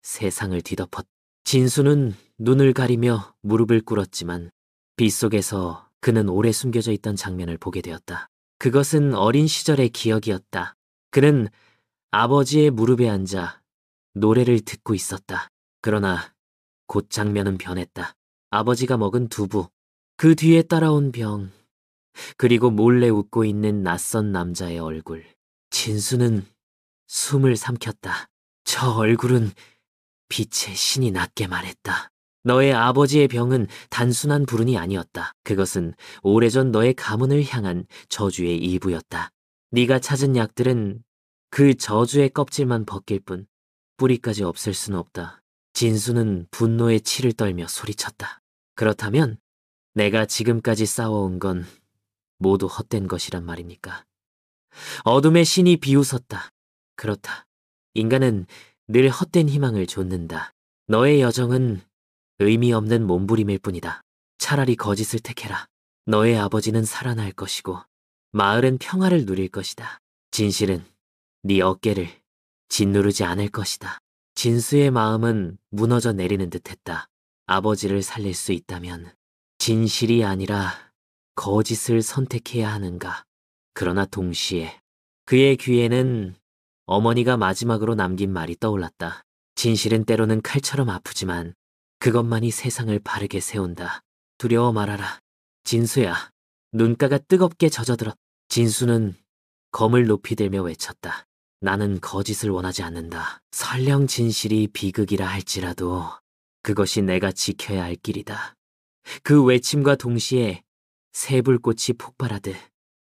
세상을 뒤덮었다. 진수는 눈을 가리며 무릎을 꿇었지만 빛 속에서 그는 오래 숨겨져 있던 장면을 보게 되었다. 그것은 어린 시절의 기억이었다. 그는 아버지의 무릎에 앉아 노래를 듣고 있었다. 그러나 곧 장면은 변했다. 아버지가 먹은 두부, 그 뒤에 따라온 병, 그리고 몰래 웃고 있는 낯선 남자의 얼굴. 진수는 숨을 삼켰다. 저 얼굴은 빛의 신이 낮게 말했다. 너의 아버지의 병은 단순한 불운이 아니었다. 그것은 오래전 너의 가문을 향한 저주의 일부였다. 네가 찾은 약들은 그 저주의 껍질만 벗길 뿐 뿌리까지 없앨 수는 없다. 진수는 분노의 치를 떨며 소리쳤다. 그렇다면 내가 지금까지 싸워온 건 모두 헛된 것이란 말입니까? 어둠의 신이 비웃었다. 그렇다. 인간은 늘 헛된 희망을 좇는다. 너의 여정은 의미 없는 몸부림일 뿐이다. 차라리 거짓을 택해라. 너의 아버지는 살아날 것이고 마을은 평화를 누릴 것이다. 진실은 네 어깨를 짓누르지 않을 것이다. 진수의 마음은 무너져 내리는 듯했다. 아버지를 살릴 수 있다면 진실이 아니라 거짓을 선택해야 하는가. 그러나 동시에 그의 귀에는 어머니가 마지막으로 남긴 말이 떠올랐다. 진실은 때로는 칼처럼 아프지만 그것만이 세상을 바르게 세운다. 두려워 말아라. 진수야. 눈가가 뜨겁게 젖어들어. 진수는 검을 높이 들며 외쳤다. 나는 거짓을 원하지 않는다. 설령 진실이 비극이라 할지라도 그것이 내가 지켜야 할 길이다. 그 외침과 동시에 새불꽃이 폭발하듯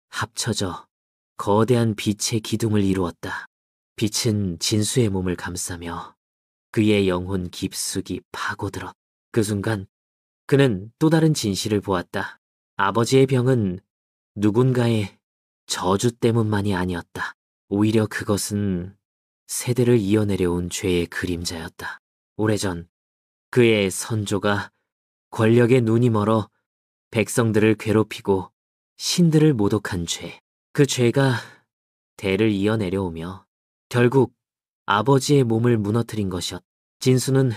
합쳐져 거대한 빛의 기둥을 이루었다. 빛은 진수의 몸을 감싸며 그의 영혼 깊숙이 파고들어. 그 순간 그는 또 다른 진실을 보았다. 아버지의 병은 누군가의 저주 때문만이 아니었다. 오히려 그것은 세대를 이어내려온 죄의 그림자였다. 오래전 그의 선조가 권력에 눈이 멀어 백성들을 괴롭히고 신들을 모독한 죄. 그 죄가 대를 이어 내려오며 결국 아버지의 몸을 무너뜨린 것이었. 진수는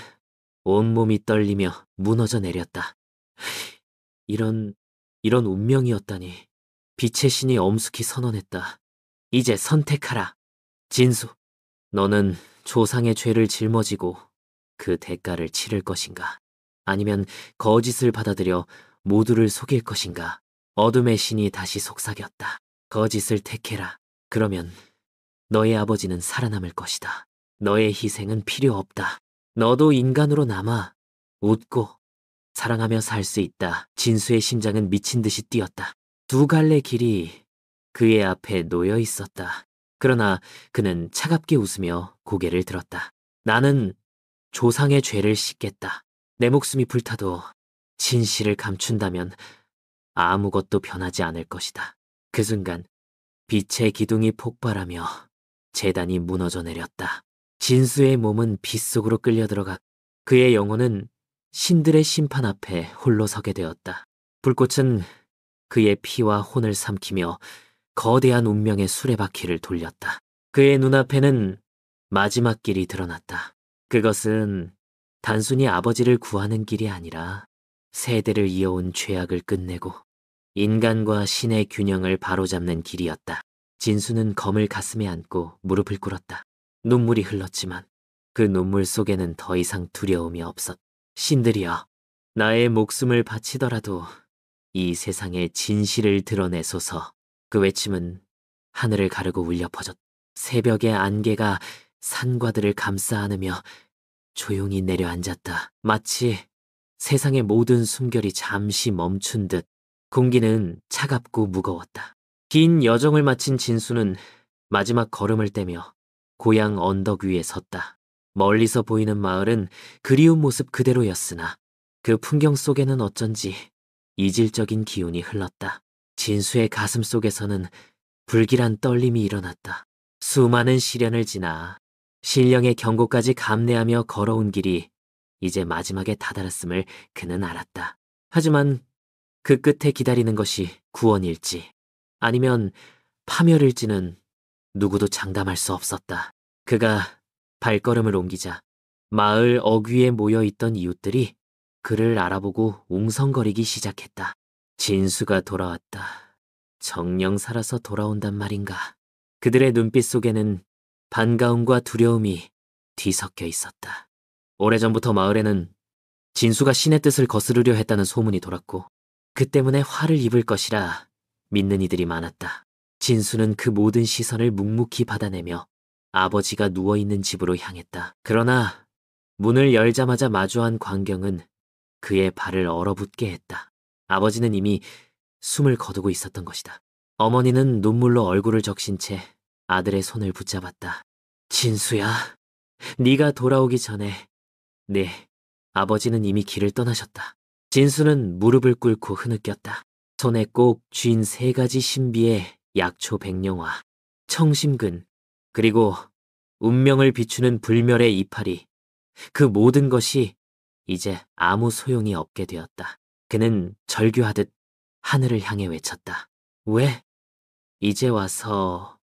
온몸이 떨리며 무너져 내렸다. 이런 운명이었다니. 빛의 신이 엄숙히 선언했다. 이제 선택하라. 진수, 너는 조상의 죄를 짊어지고 그 대가를 치를 것인가? 아니면 거짓을 받아들여 모두를 속일 것인가? 어둠의 신이 다시 속삭였다. 거짓을 택해라. 그러면 너의 아버지는 살아남을 것이다. 너의 희생은 필요 없다. 너도 인간으로 남아 웃고 사랑하며 살 수 있다. 진수의 심장은 미친 듯이 뛰었다. 두 갈래 길이 그의 앞에 놓여 있었다. 그러나 그는 차갑게 웃으며 고개를 들었다. 나는 조상의 죄를 씻겠다. 내 목숨이 불타도 진실을 감춘다면 아무것도 변하지 않을 것이다. 그 순간 빛의 기둥이 폭발하며 재단이 무너져 내렸다. 진수의 몸은 빛 속으로 끌려들어가 그의 영혼은 신들의 심판 앞에 홀로 서게 되었다. 불꽃은 그의 피와 혼을 삼키며 거대한 운명의 수레바퀴를 돌렸다. 그의 눈앞에는 마지막 길이 드러났다. 그것은 단순히 아버지를 구하는 길이 아니라 세대를 이어온 죄악을 끝내고 인간과 신의 균형을 바로잡는 길이었다. 진수는 검을 가슴에 안고 무릎을 꿇었다. 눈물이 흘렀지만 그 눈물 속에는 더 이상 두려움이 없었다. 신들이여, 나의 목숨을 바치더라도 이 세상의 진실을 드러내소서. 그 외침은 하늘을 가르고 울려 퍼졌다. 새벽의 안개가 산과들을 감싸 안으며 조용히 내려앉았다. 마치 세상의 모든 숨결이 잠시 멈춘 듯 공기는 차갑고 무거웠다. 긴 여정을 마친 진수는 마지막 걸음을 떼며 고향 언덕 위에 섰다. 멀리서 보이는 마을은 그리운 모습 그대로였으나 그 풍경 속에는 어쩐지 이질적인 기운이 흘렀다. 진수의 가슴 속에서는 불길한 떨림이 일어났다. 수많은 시련을 지나 신령의 경고까지 감내하며 걸어온 길이 이제 마지막에 다다랐음을 그는 알았다. 하지만 그 끝에 기다리는 것이 구원일지 아니면 파멸일지는 누구도 장담할 수 없었다. 그가 발걸음을 옮기자 마을 어귀에 모여있던 이웃들이 그를 알아보고 웅성거리기 시작했다. 진수가 돌아왔다. 정녕 살아서 돌아온단 말인가. 그들의 눈빛 속에는 반가움과 두려움이 뒤섞여 있었다. 오래전부터 마을에는 진수가 신의 뜻을 거스르려 했다는 소문이 돌았고 그 때문에 화를 입을 것이라 믿는 이들이 많았다. 진수는 그 모든 시선을 묵묵히 받아내며 아버지가 누워있는 집으로 향했다. 그러나 문을 열자마자 마주한 광경은 그의 발을 얼어붙게 했다. 아버지는 이미 숨을 거두고 있었던 것이다. 어머니는 눈물로 얼굴을 적신 채 아들의 손을 붙잡았다. 진수야, 네가 돌아오기 전에 아버지는 이미 길을 떠나셨다. 진수는 무릎을 꿇고 흐느꼈다. 손에 꼭 쥔 3가지 신비의 약초 백령화, 청심근, 그리고 운명을 비추는 불멸의 이파리, 그 모든 것이 이제 아무 소용이 없게 되었다. 그는 절규하듯 하늘을 향해 외쳤다. 왜? 이제 와서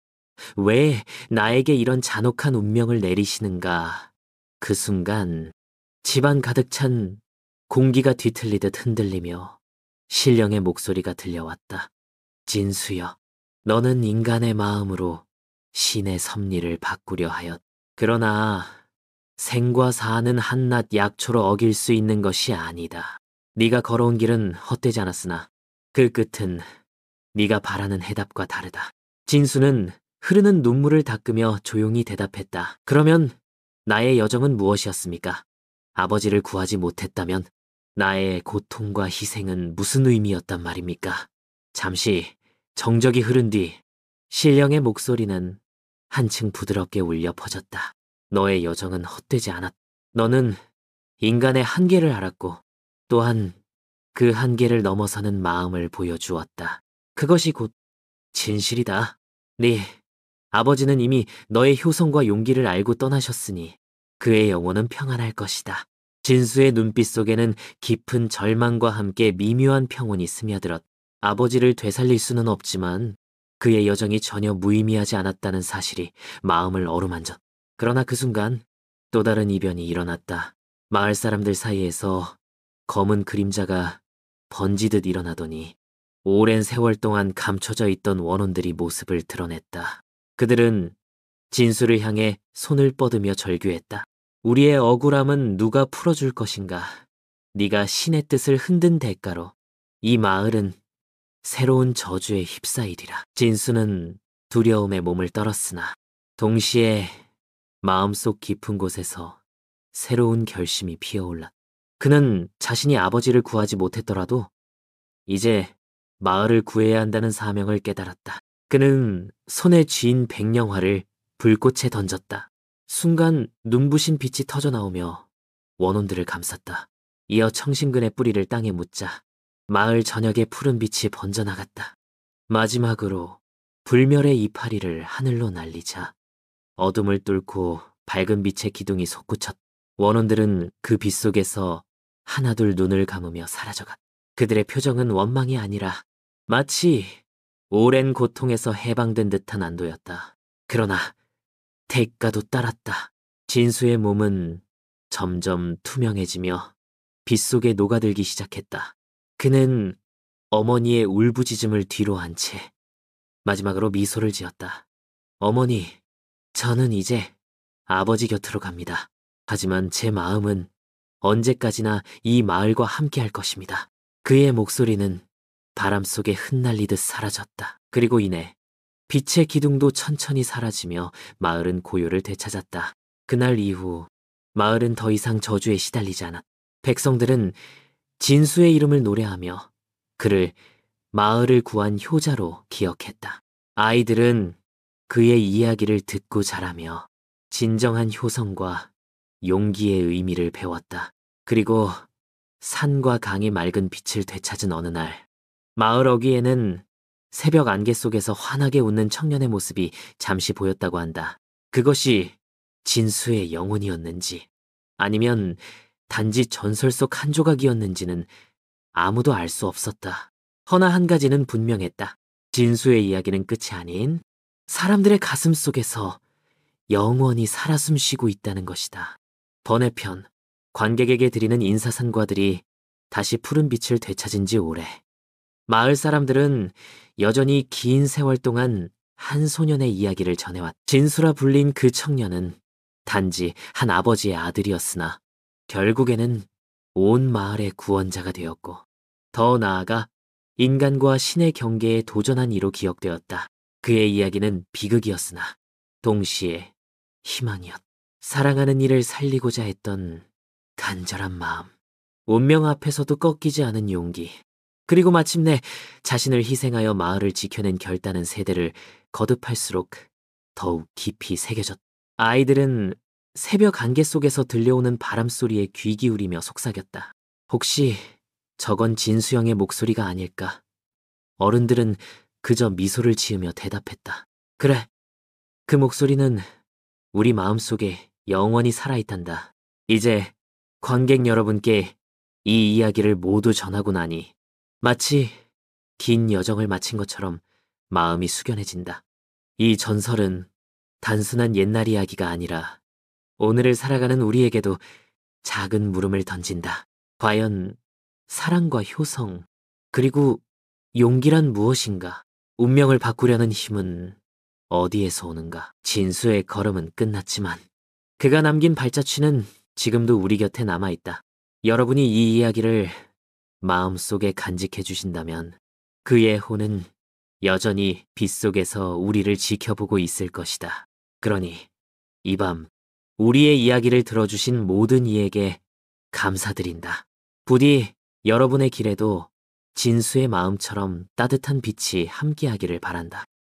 왜 나에게 이런 잔혹한 운명을 내리시는가? 그 순간 집안 가득 찬 공기가 뒤틀리듯 흔들리며 신령의 목소리가 들려왔다. 진수여, 너는 인간의 마음으로 신의 섭리를 바꾸려 하였. 그러나 생과 사는 한낱 약초로 어길 수 있는 것이 아니다. 네가 걸어온 길은 헛되지 않았으나 그 끝은 네가 바라는 해답과 다르다. 진수는 흐르는 눈물을 닦으며 조용히 대답했다. 그러면 나의 여정은 무엇이었습니까? 아버지를 구하지 못했다면 나의 고통과 희생은 무슨 의미였단 말입니까? 잠시 정적이 흐른 뒤 신령의 목소리는 한층 부드럽게 울려 퍼졌다. 너의 여정은 헛되지 않았. 너는 인간의 한계를 알았고 또한 그 한계를 넘어서는 마음을 보여주었다. 그것이 곧 진실이다. 네 아버지는 이미 너의 효성과 용기를 알고 떠나셨으니 그의 영혼은 평안할 것이다. 진수의 눈빛 속에는 깊은 절망과 함께 미묘한 평온이 스며들었. 아버지를 되살릴 수는 없지만 그의 여정이 전혀 무의미하지 않았다는 사실이 마음을 어루만졌. 그러나 그 순간 또 다른 이변이 일어났다. 마을 사람들 사이에서 검은 그림자가 번지듯 일어나더니 오랜 세월 동안 감춰져 있던 원혼들이 모습을 드러냈다. 그들은 진수를 향해 손을 뻗으며 절규했다. 우리의 억울함은 누가 풀어줄 것인가? 네가 신의 뜻을 흔든 대가로 이 마을은 새로운 저주에 휩싸이리라. 진수는 두려움에 몸을 떨었으나 동시에 마음속 깊은 곳에서 새로운 결심이 피어올랐다. 그는 자신이 아버지를 구하지 못했더라도 이제 마을을 구해야 한다는 사명을 깨달았다. 그는 손에 쥔 백령화를 불꽃에 던졌다. 순간 눈부신 빛이 터져나오며 원혼들을 감쌌다. 이어 청심근의 뿌리를 땅에 묻자 마을 전역에 푸른 빛이 번져나갔다. 마지막으로 불멸의 이파리를 하늘로 날리자 어둠을 뚫고 밝은 빛의 기둥이 솟구쳤다. 원혼들은 그 빛 속에서 하나둘 눈을 감으며 사라져갔다. 그들의 표정은 원망이 아니라 마치 오랜 고통에서 해방된 듯한 안도였다. 그러나 대가도 따랐다. 진수의 몸은 점점 투명해지며 빛 속에 녹아들기 시작했다. 그는 어머니의 울부짖음을 뒤로 한 채 마지막으로 미소를 지었다. 어머니, 저는 이제 아버지 곁으로 갑니다. 하지만 제 마음은 언제까지나 이 마을과 함께 할 것입니다. 그의 목소리는 바람 속에 흩날리듯 사라졌다. 그리고 이내 빛의 기둥도 천천히 사라지며 마을은 고요를 되찾았다. 그날 이후 마을은 더 이상 저주에 시달리지 않았다. 백성들은 진수의 이름을 노래하며 그를 마을을 구한 효자로 기억했다. 아이들은 그의 이야기를 듣고 자라며 진정한 효성과 용기의 의미를 배웠다. 그리고 산과 강이 맑은 빛을 되찾은 어느 날, 마을 어귀에는 새벽 안개 속에서 환하게 웃는 청년의 모습이 잠시 보였다고 한다. 그것이 진수의 영혼이었는지 아니면 단지 전설 속 한 조각이었는지는 아무도 알 수 없었다. 허나 한 가지는 분명했다. 진수의 이야기는 끝이 아닌 사람들의 가슴 속에서 영원히 살아 숨쉬고 있다는 것이다. 번외편, 관객에게 드리는 인사상과들이 다시 푸른 빛을 되찾은 지 오래. 마을 사람들은 여전히 긴 세월 동안 한 소년의 이야기를 전해왔다. 진수라 불린 그 청년은 단지 한 아버지의 아들이었으나 결국에는 온 마을의 구원자가 되었고 더 나아가 인간과 신의 경계에 도전한 이로 기억되었다. 그의 이야기는 비극이었으나 동시에 희망이었다. 사랑하는 이를 살리고자 했던 간절한 마음, 운명 앞에서도 꺾이지 않은 용기, 그리고 마침내 자신을 희생하여 마을을 지켜낸 결단은 세대를 거듭할수록 더욱 깊이 새겨졌다. 아이들은 새벽 안개 속에서 들려오는 바람 소리에 귀 기울이며 속삭였다. 혹시 저건 진수영의 목소리가 아닐까? 어른들은 그저 미소를 지으며 대답했다. 그래, 그 목소리는 우리 마음속에 영원히 살아있단다. 이제 관객 여러분께 이 이야기를 모두 전하고 나니 마치 긴 여정을 마친 것처럼 마음이 숙연해진다. 이 전설은 단순한 옛날 이야기가 아니라 오늘을 살아가는 우리에게도 작은 물음을 던진다. 과연 사랑과 효성, 그리고 용기란 무엇인가? 운명을 바꾸려는 힘은 어디에서 오는가? 진수의 걸음은 끝났지만 그가 남긴 발자취는 지금도 우리 곁에 남아있다. 여러분이 이 이야기를 마음속에 간직해 주신다면 그의 혼은 여전히 빗속에서 우리를 지켜보고 있을 것이다. 그러니 이 밤 우리의 이야기를 들어주신 모든 이에게 감사드린다. 부디 여러분의 길에도 진수의 마음처럼 따뜻한 빛이 함께하기를 바란다.